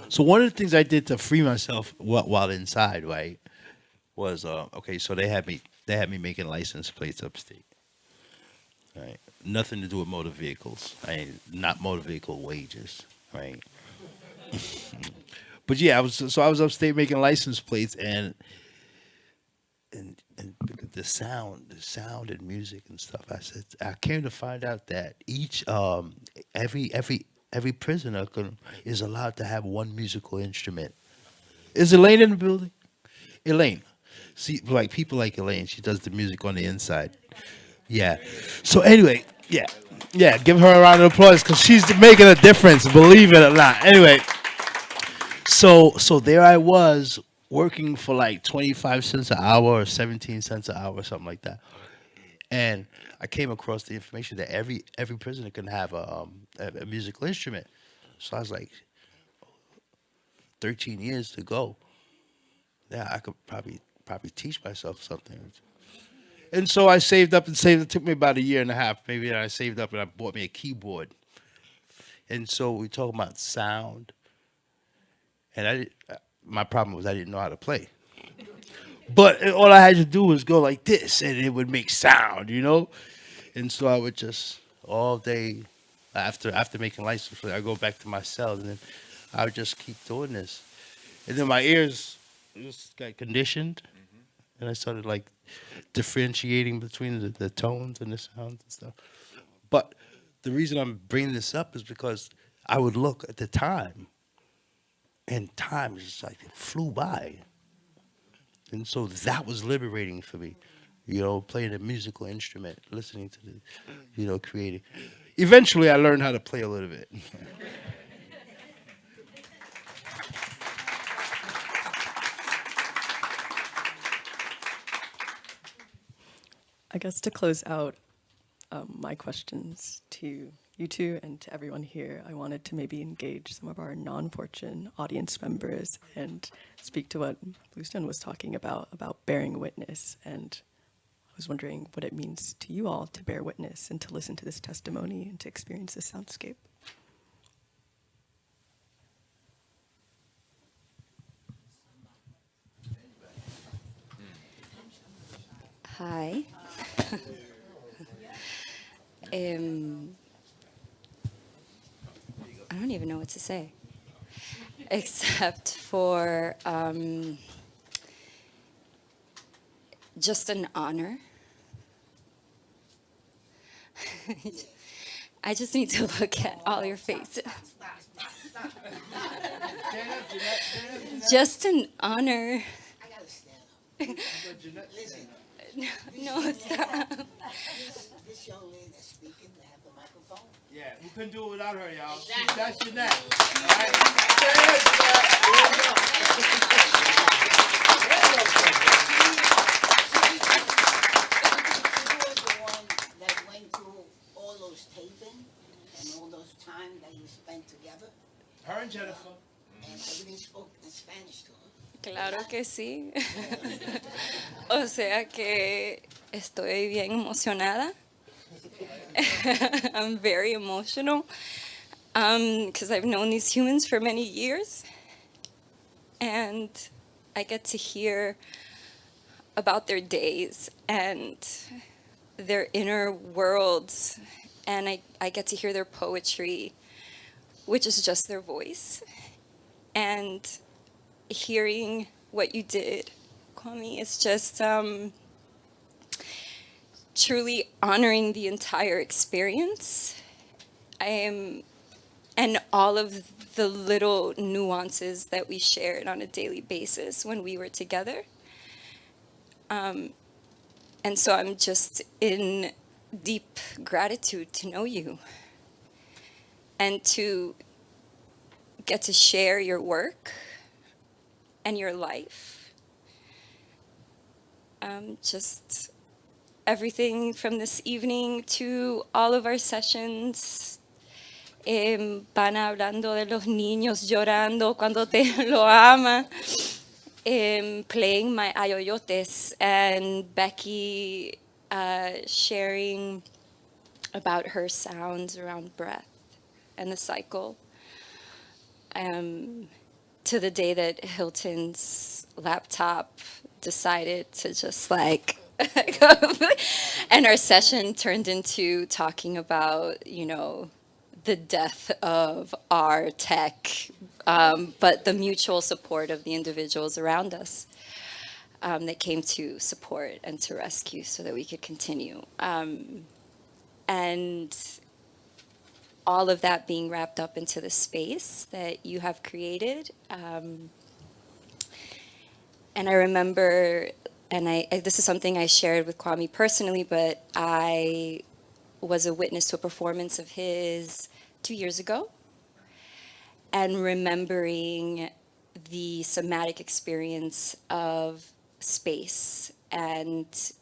So one of the things I did to free myself while inside, right, was okay. So they had me making license plates upstate. Right, nothing to do with motor vehicles. Not motor vehicle wages, right? But yeah, I was upstate making license plates, and the sound and music and stuff. I came to find out that every prisoner is allowed to have one musical instrument. Is Elaine in the building? Elaine, see, like people like Elaine, she does the music on the inside. Yeah. So anyway, yeah, give her a round of applause because she's making a difference, believe it or not. Anyway, so there I was working for like 25 cents an hour or 17 cents an hour or something like that. And I came across the information that every prisoner can have a musical instrument. So I was like, 13 years to go. Yeah, I could probably teach myself something. And so I saved up and saved. It took me about a year and a half, maybe. And I saved up and I bought me a keyboard. And so we talk about sound. And my problem was I didn't know how to play. But all I had to do was go like this, and it would make sound, you know? And so I would just, all day, after making license, I go back to my cell, and then I would just keep doing this. And then my ears just got conditioned, and I started like differentiating between the tones and the sounds and stuff. But the reason I'm bringing this up is because I would look at the time, and time just like it flew by. And so that was liberating for me, you know, playing a musical instrument, listening to the, you know, creating. Eventually I learned how to play a little bit. I guess to close out my questions to you two and to everyone here, I wanted to maybe engage some of our non-Fortune audience members and speak to what Bluestone was talking about bearing witness. And I was wondering what it means to you all to bear witness and to listen to this testimony and to experience this soundscape. Hi. I don't even know what to say, except for just an honor. I just need to look at all your faces. Just an honor. No, stop. This young lady that's speaking, they have the microphone. Yeah, we couldn't do it without her, y'all. That's Jeanette. That went through all those taping and all those time that you spent together. Her and Jennifer. And everything spoke in Spanish to her. Claro que sí. O sea que estoy bien emocionada. I'm very emotional because I've known these humans for many years. And I get to hear about their days and their inner worlds. And I get to hear their poetry, which is just their voice. And hearing what you did, Kwami, is just, truly honoring the entire experience. And all of the little nuances that we shared on a daily basis when we were together. And so I'm just in deep gratitude to know you and to get to share your work and your life. Just everything from this evening to all of our sessions. Pana hablando de los niños llorando cuando te lo ama. Playing my ayoyotes, and Becky sharing about her sounds around breath and the cycle. To the day that Hilton's laptop decided to just like, and our session turned into talking about, you know, the death of our tech, but the mutual support of the individuals around us that came to support and to rescue so that we could continue. And all of that being wrapped up into the space that you have created. And I remember, and this is something I shared with Kwami personally, but I was a witness to a performance of his 2 years ago, and remembering the somatic experience of space and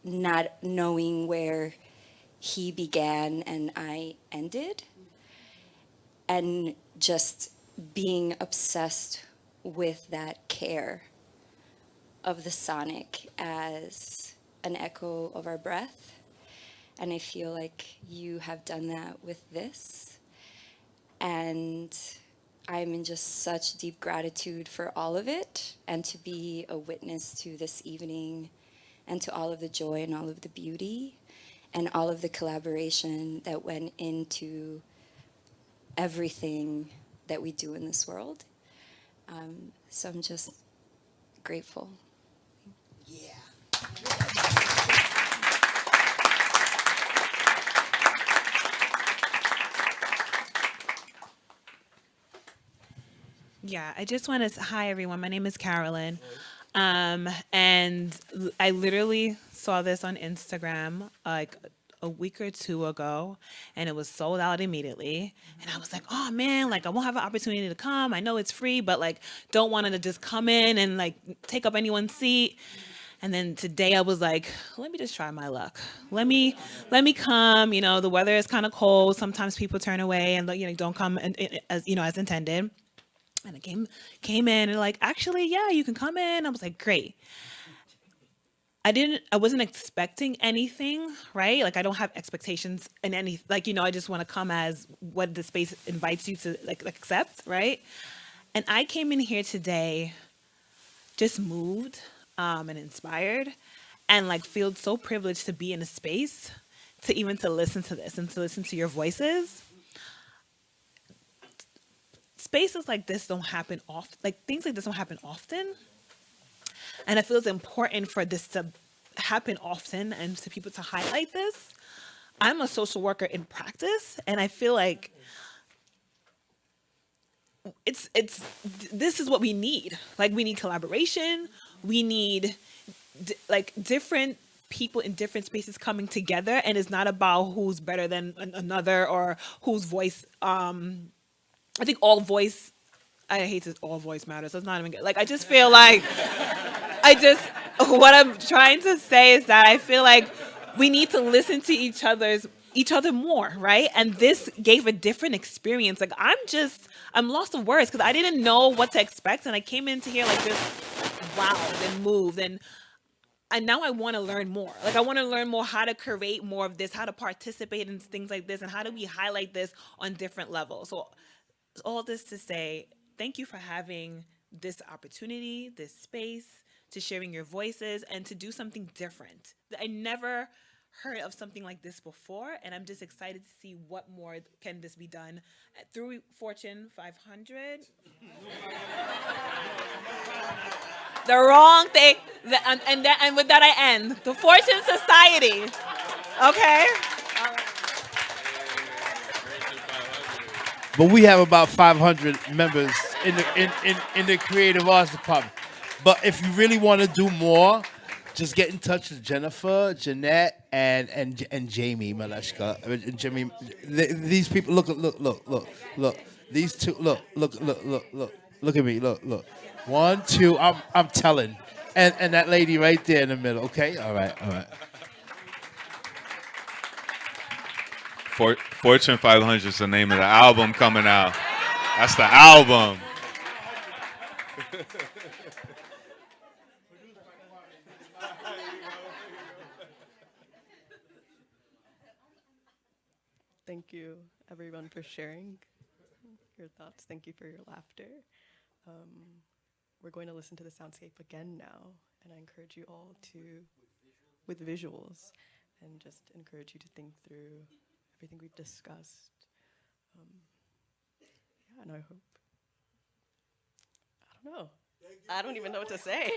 not knowing where he began and I ended, and just being obsessed with that care of the sonic as an echo of our breath. And I feel like you have done that with this. And I'm in just such deep gratitude for all of it, and to be a witness to this evening, and to all of the joy and all of the beauty and all of the collaboration that went into everything that we do in this world. So I'm just grateful. Yeah. Yeah, I just want to, hi everyone, my name is Carolyn. And I literally saw this on Instagram like a week or two ago, and it was sold out immediately. And I was like, oh man, like I won't have an opportunity to come. I know it's free, but like don't want to just come in and like take up anyone's seat. And then today I was like, let me just try my luck. Let me come. You know, the weather is kind of cold. Sometimes people turn away and don't come as as intended. And I came in and like, actually, yeah, you can come in. I was like, great. I wasn't expecting anything, right? Like I don't have expectations in any, like, I just want to come as what the space invites you to like accept, right? And I came in here today just moved and inspired, and like feel so privileged to be in a space to listen to this and to listen to your voices. Spaces like this don't happen often, like things like this don't happen often. And I feel it's important for this to happen often and to people to highlight this. I'm a social worker in practice, and I feel like this is what we need. Like we need collaboration. We need like different people in different spaces coming together, and it's not about who's better than another or whose voice. I think all voice. I hate this. All voice matters. That's not even good. Like I just feel like what I'm trying to say is that I feel like we need to listen to each other more, right? And this gave a different experience. Like I'm lost of words because I didn't know what to expect, and I came into here like just wowed and moved, and now I want to learn more. Like I want to learn more how to create more of this, how to participate in things like this, and how do we highlight this on different levels. So all this to say, thank you for having this opportunity, this space, to sharing your voices and to do something different. I never heard of something like this before, and I'm just excited to see what more can this be done through Fortune 500. The wrong thing. And with that, I end. The Fortune Society. Okay? But we have about 500 members in the creative arts department. But if you really want to do more, just get in touch with Jennifer, Jeanette, and Jamie Maleshka. And Jimmy, these people. Look. These two. Look at me. Look. 1, 2. I'm telling. And that lady right there in the middle. Okay. All right. Fortune 500 is the name of the album coming out. That's the album. Thank you, everyone, for sharing your thoughts. Thank you for your laughter. We're going to listen to the soundscape again now, and I encourage you all to, with visuals, and just encourage you to think through everything we've discussed. Yeah, and I hope, I don't know. I don't even know what to say.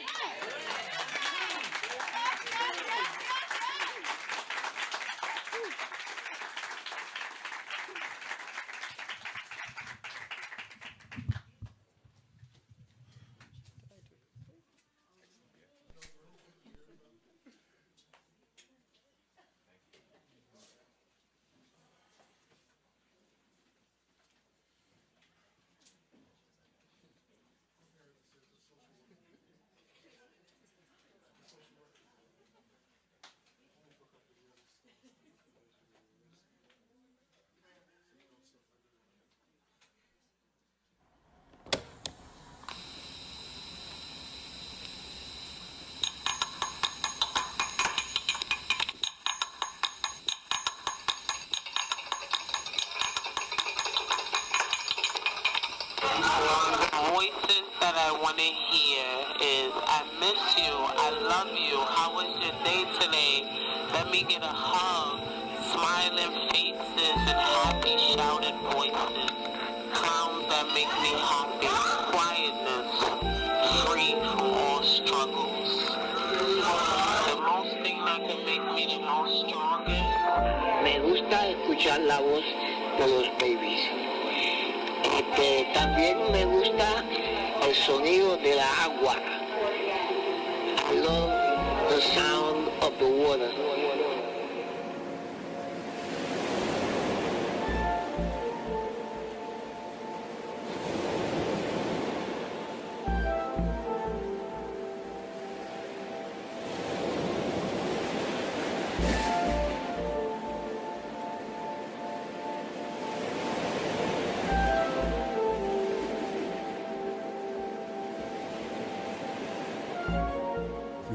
Voices that I want to hear is, I miss you, I love you, how was your day today? Let me get a hug, smiling faces and happy shouted voices, clowns that make me happy, quietness, free from all struggles. The most thing that can make me the most strongest. Me gusta escuchar la voz de los babies. También me gusta el sonido de la agua. I love the sound of the water.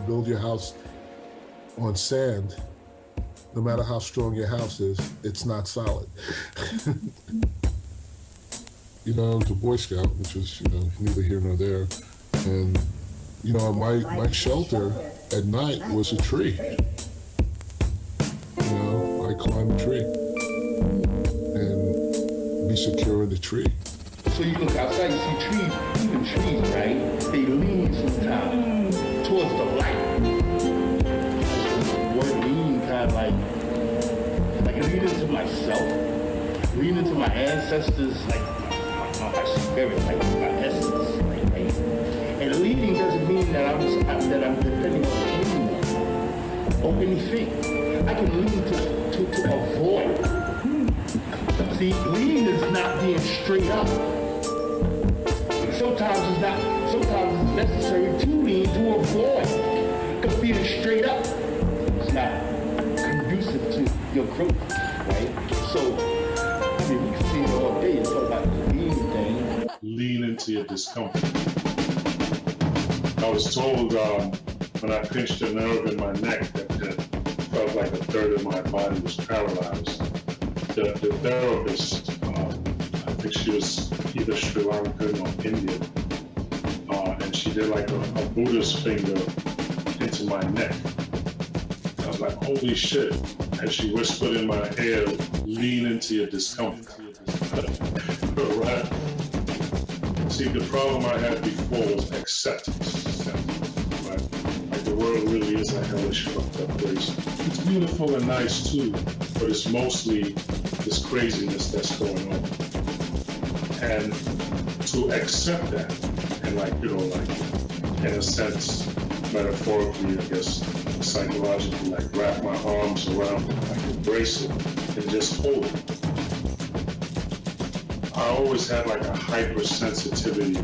Build your house on sand, no matter how strong your house is, it's not solid. I was a Boy Scout, which is, neither here nor there. And, my shelter at night was a tree. I climb a tree and be secure in the tree. So you look outside, you see trees, even trees, right? They lean sometimes towards the light. The word lean kind of like lean into myself, lean into my ancestors, like my spirit, like my essence, right? And leading doesn't mean that I'm depending on anyone or anything. I can lean to avoid. See, lean is not being straight up. Sometimes it's necessary to lean to avoid. Because being straight up is not conducive to your growth, right? So, we can see it all day and talk about the lean thing. Lean into your discomfort. I was told when I pinched a nerve in my neck that felt like a third of my body was paralyzed. The therapist, I think she was either Sri Lankan or Indian, and she did like a Buddhist finger into my neck. I was like, holy shit. And she whispered in my ear, lean into your discomfort. Right? See, the problem I had before was acceptance. world really is a hellish fucked up place. It's beautiful and nice too, but it's mostly this craziness that's going on. And to accept that, and in a sense, metaphorically, I guess, psychologically, wrap my arms around it, embrace it, and just hold it. I always had a hypersensitivity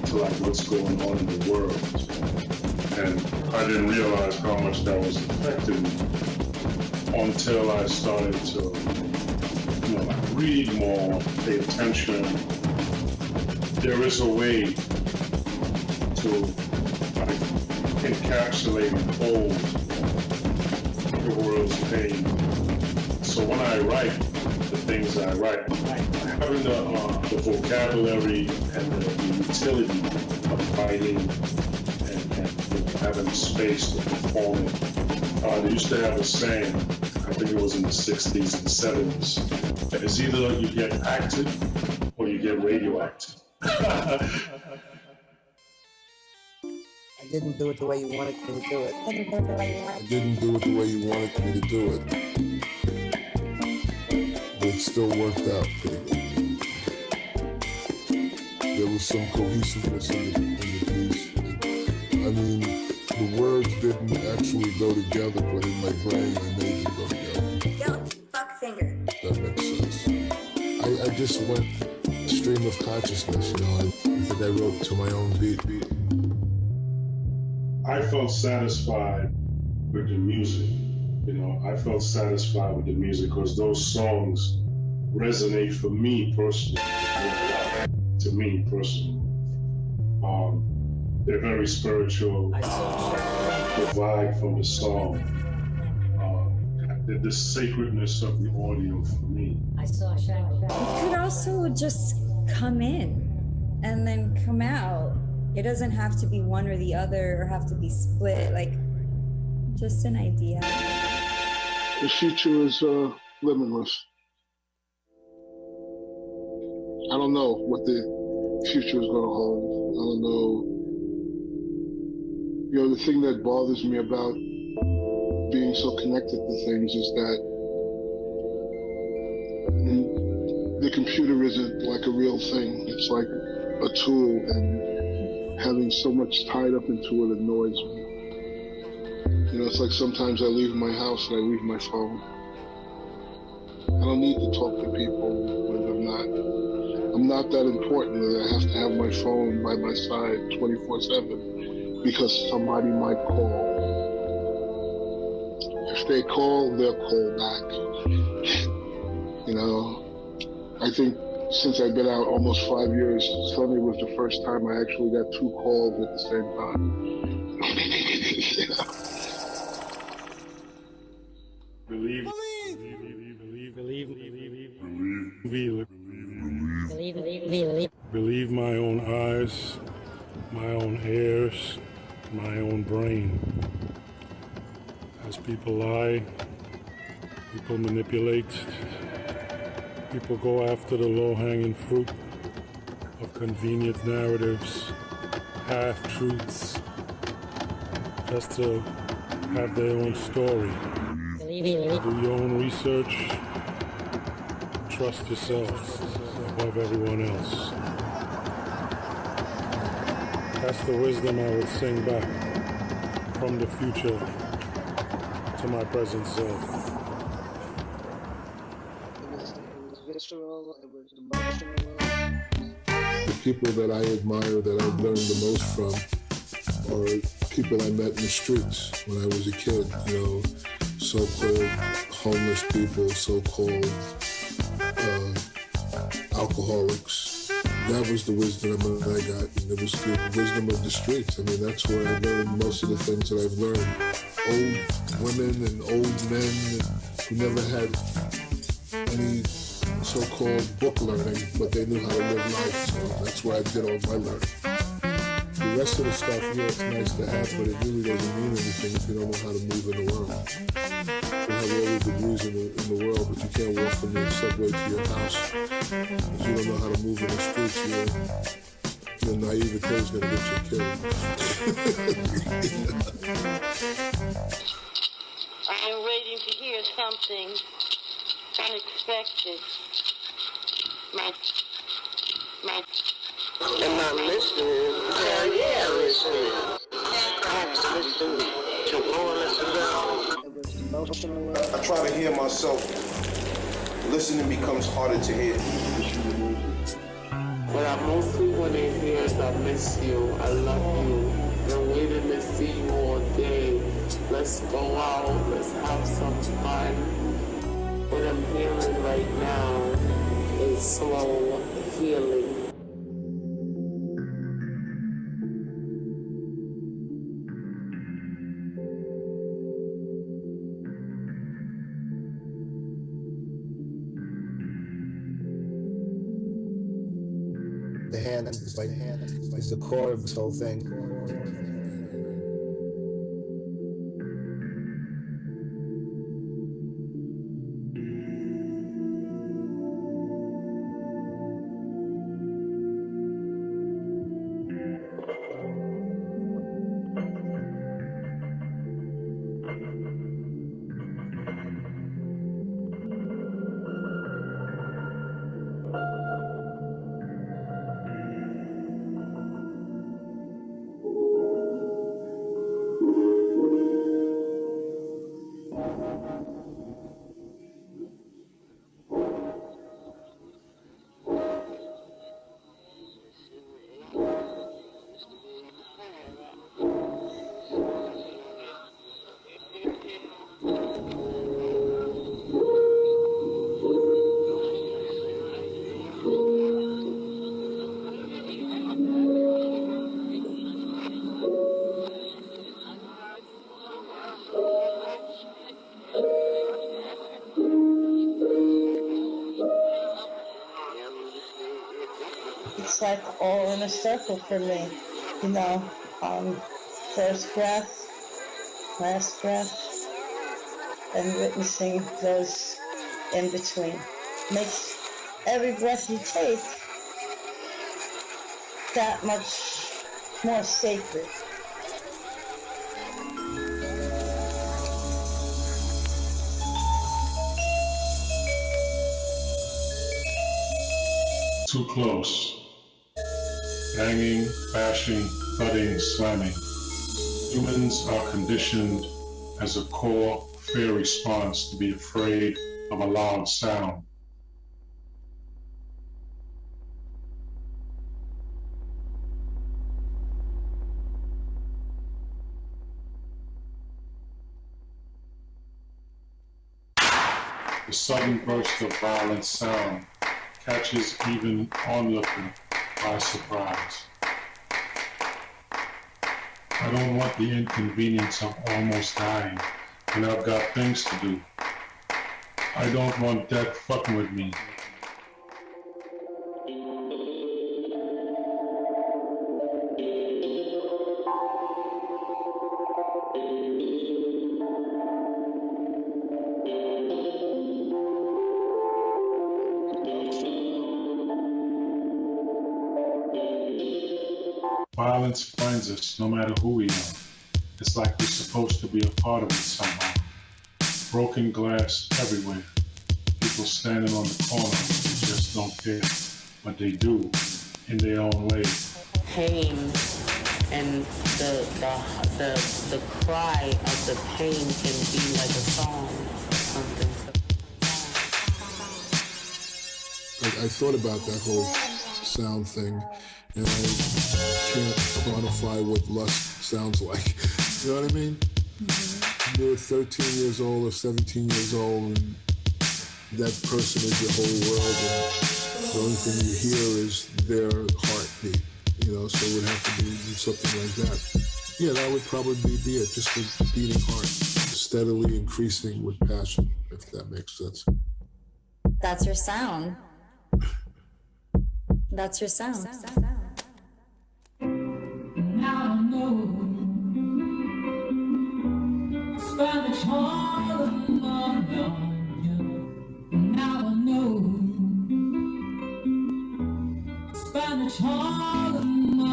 to what's going on in the world. And I didn't realize how much that was affecting me until I started to, read more, pay attention. There is a way to encapsulate and hold the world's pain. So when I write the things I write, having the vocabulary and the utility of writing and having space to perform it. They used to have a saying, I think it was in the 60s and 70s, that it's either you get active or you get radioactive. I didn't do it the way you wanted me to do it. I didn't do it the way you wanted me to do it. But it still worked out pretty good. There was some cohesiveness in the piece. I mean, the words didn't actually go together, but in my brain I made them go together. Yo, fuck finger. That makes sense. I just went stream of consciousness, I think I wrote to my own beat. I felt satisfied with the music. I felt satisfied with the music because those songs resonate for me personally. To me personally. They're very spiritual. The vibe from the song. The sacredness of the audio for me. I saw a shadow. It could also just come in and then come out. It doesn't have to be one or the other or have to be split, just an idea. The future is limitless. I don't know what the future is going to hold. I don't know. The thing that bothers me about being so connected to things is that the computer isn't a real thing. It's like a tool, and having so much tied up into it annoys me. It's like sometimes I leave my house and I leave my phone. I don't need to talk to people when I'm not that important that I have to have my phone by my side 24/7 because somebody might call. If they call, they'll call back. I think since I've been out almost 5 years, Sunday was the first time I actually got 2 calls at the same time. Believe my own eyes, my own ears, my own brain. As people lie, people manipulate, people go after the low-hanging fruit of convenient narratives, half-truths, just to have their own story. Do your own research. Trust yourself above everyone else. That's the wisdom I would sing back from the future to my present self. It was visceral, it was emotional. The people that I admire, that I've learned the most from, are people I met in the streets when I was a kid. So-called homeless people, so-called alcoholics. That was the wisdom that I got, and it was the wisdom of the streets. That's where I learned most of the things that I've learned. Old women and old men who never had any so-called book learning, but they knew how to live life, so that's where I did all my learning. The rest of the stuff, it's nice to have, but it really doesn't mean anything if you don't know how to move in the world. You have all the degrees in the world, but you can't walk from your subway to your house. If you don't know how to move in the streets, Your naivete is gonna get you killed. I am waiting to hear something unexpected. Am I listening? Hell yeah, listening. I have to listen to more listen down. I try to hear myself. Listening becomes harder to hear. What I mostly want to hear is I miss you, I love you, been waiting to see you all day. Let's go out, let's have some fun. What I'm hearing right now is slow healing. The hand is like is the core of this whole thing. It's like all in a circle for me, you know, first breath, last breath, and witnessing those in between. Makes every breath you take that much more sacred. Too close. Banging, bashing, thudding, slamming. Humans are conditioned as a core fear response to be afraid of a loud sound. The sudden burst of violent sound catches even onlooker by surprise. I don't want the inconvenience of almost dying when I've got things to do. I don't want death fucking with me. Violence finds us no matter who we are. It's like we're supposed to be a part of it somehow. Broken glass everywhere. People standing on the corner who just don't care, but they do in their own way. Pain and the cry of the pain can be like a song or something. I thought about that whole sound thing, and I can't quantify what lust sounds like. You know what I mean? Mm-hmm. You're 13 years old or 17 years old, and that person is your whole world, and the only thing you hear is their heartbeat. You know, so it would have to be something like that. Yeah, that would probably be it, just a beating heart, steadily increasing with passion, if that makes sense. That's your sound. That's your sound. Now I know Spanish Harlem, now I know Spanish Harlem.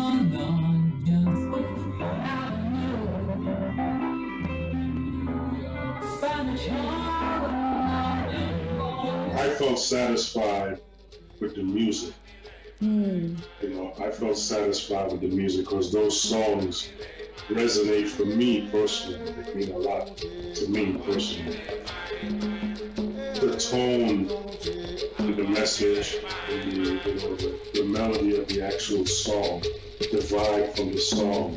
I felt satisfied with the music. You know, I felt satisfied with the music because those songs resonate for me personally. They mean a lot to me personally. The tone, the message, the melody of the actual song, the vibe from the song.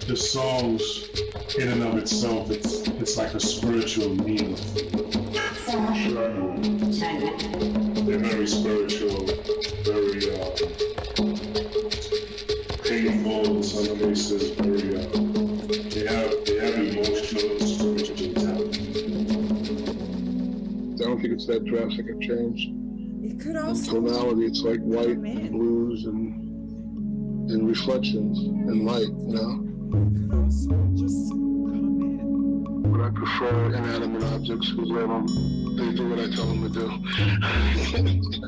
The songs, in and of itself, it's like a spiritual meal. They're very spiritual, very painful in some cases. Very, they have emotional, spiritual talent. I don't think it's that drastic a change. It could In also tonality, it's like white and blues and reflections and light, you know? But I prefer inanimate objects because they do what I tell them to do.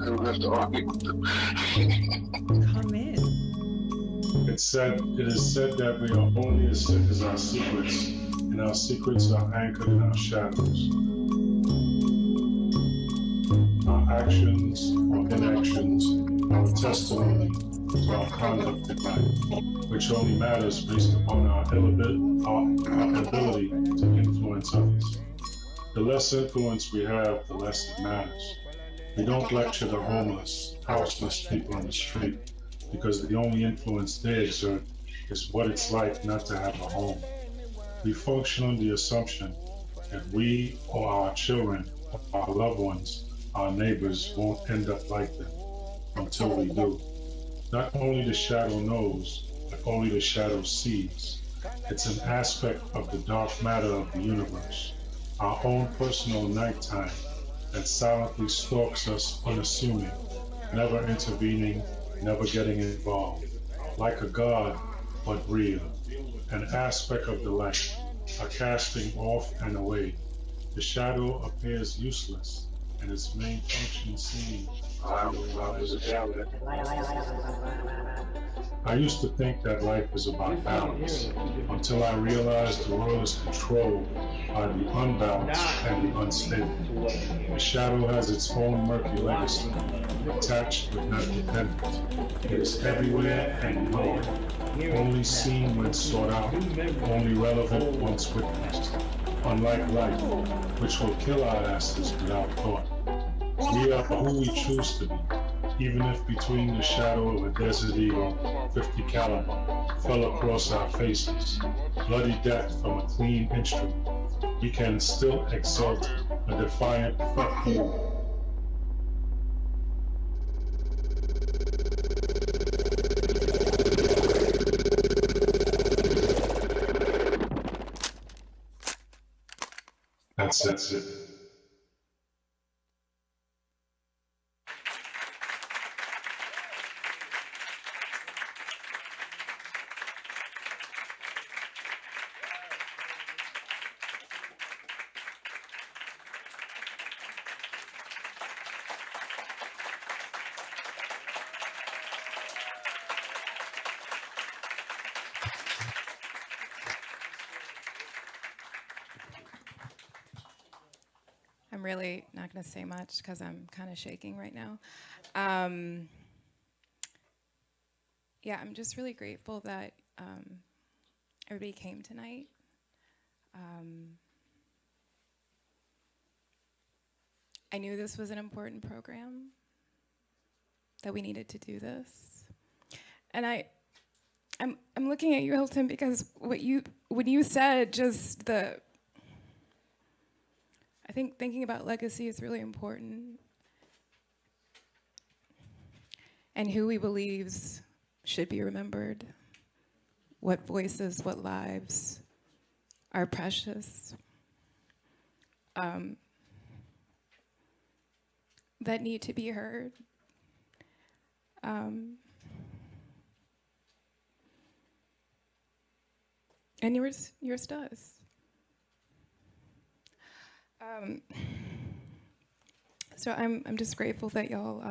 I don't have to argue with them. come in. It is said that we are only as sick as our secrets, and our secrets are anchored in our shadows. Our actions or inactions are a testimony to our conduct in life, which only matters based upon our ability to influence others. The less influence we have, the less it matters. We don't lecture the homeless, houseless people on the street because the only influence they exert is what it's like not to have a home. We function on the assumption that we or our children, or our loved ones, our neighbors won't end up like them until we do. Not only the shadow knows, but only the shadow sees. It's an aspect of the dark matter of the universe, our own personal nighttime that silently stalks us unassuming, never intervening, never getting involved. Like a god, but real. An aspect of the light, a casting off and away. The shadow appears useless, and its main function seems I used to think that life is about balance, until I realized the world is controlled by the unbalanced and the unstable. The shadow has its own murky legacy, attached but not dependent. It is everywhere and ignored, only seen when sought out, only relevant once witnessed. Unlike life, which will kill our asses without thought. We are who we choose to be, even if between the shadow of a Desert Eagle 50 caliber fell across our faces, bloody death from a clean instrument, we can still exult a defiant fuck you. That's it. I'm really not going to say much because I'm kind of shaking right now. Yeah, I'm just really grateful that everybody came tonight. I knew this was an important program, that we needed to do this. And I'm looking at you, Hilton, because when you said just I think thinking about legacy is really important. And who we believe should be remembered. What voices, what lives are precious. That need to be heard. And yours does. So I'm just grateful that y'all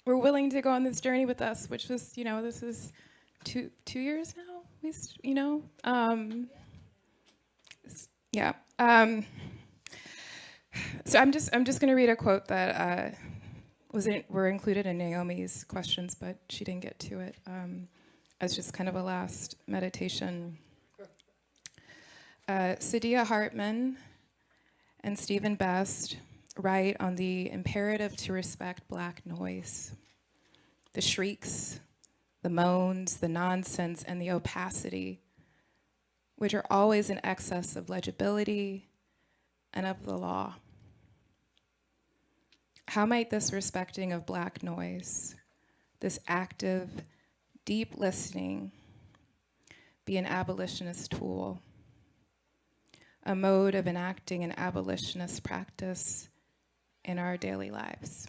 were willing to go on this journey with us, which was, this is two years now. Yeah. So I'm just going to read a quote that were included in Naomi's questions, but she didn't get to it as just kind of a last meditation. Saidiya Hartman and Stephen Best write on the imperative to respect Black noise, the shrieks, the moans, the nonsense, and the opacity, which are always in excess of legibility and of the law. How might this respecting of Black noise, this active, deep listening, be an abolitionist tool, a mode of enacting an abolitionist practice in our daily lives?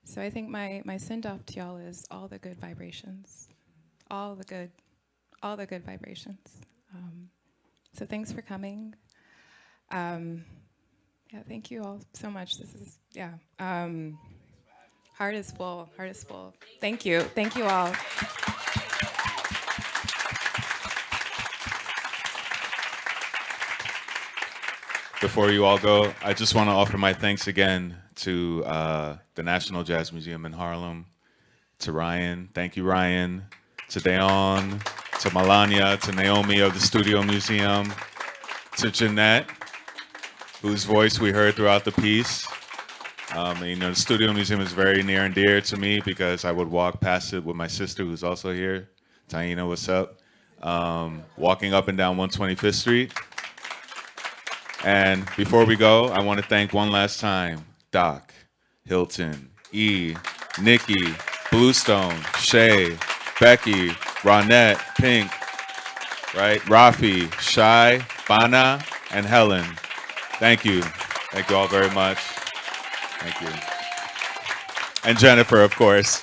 So I think my send-off to y'all is all the good vibrations, all the good vibrations. So thanks for coming. Yeah, thank you all so much. This is, heart is full. Thank you all. Before you all go, I just want to offer my thanks again to the National Jazz Museum in Harlem, to Ryan. Thank you, Ryan. To Dayon, to Melania, to Naomi of the Studio Museum, to Jeanette, whose voice we heard throughout the piece. The Studio Museum is very near and dear to me because I would walk past it with my sister, who's also here. Taina, what's up? Walking up and down 125th Street. And before we go, I want to thank one last time Doc, Hilton, E, Nikki, Bluestone, Shay, Becky, Ronette, Pink, right? Rafi, Shai, Bana, and Helen. Thank you. Thank you all very much. Thank you. And Jennifer, of course.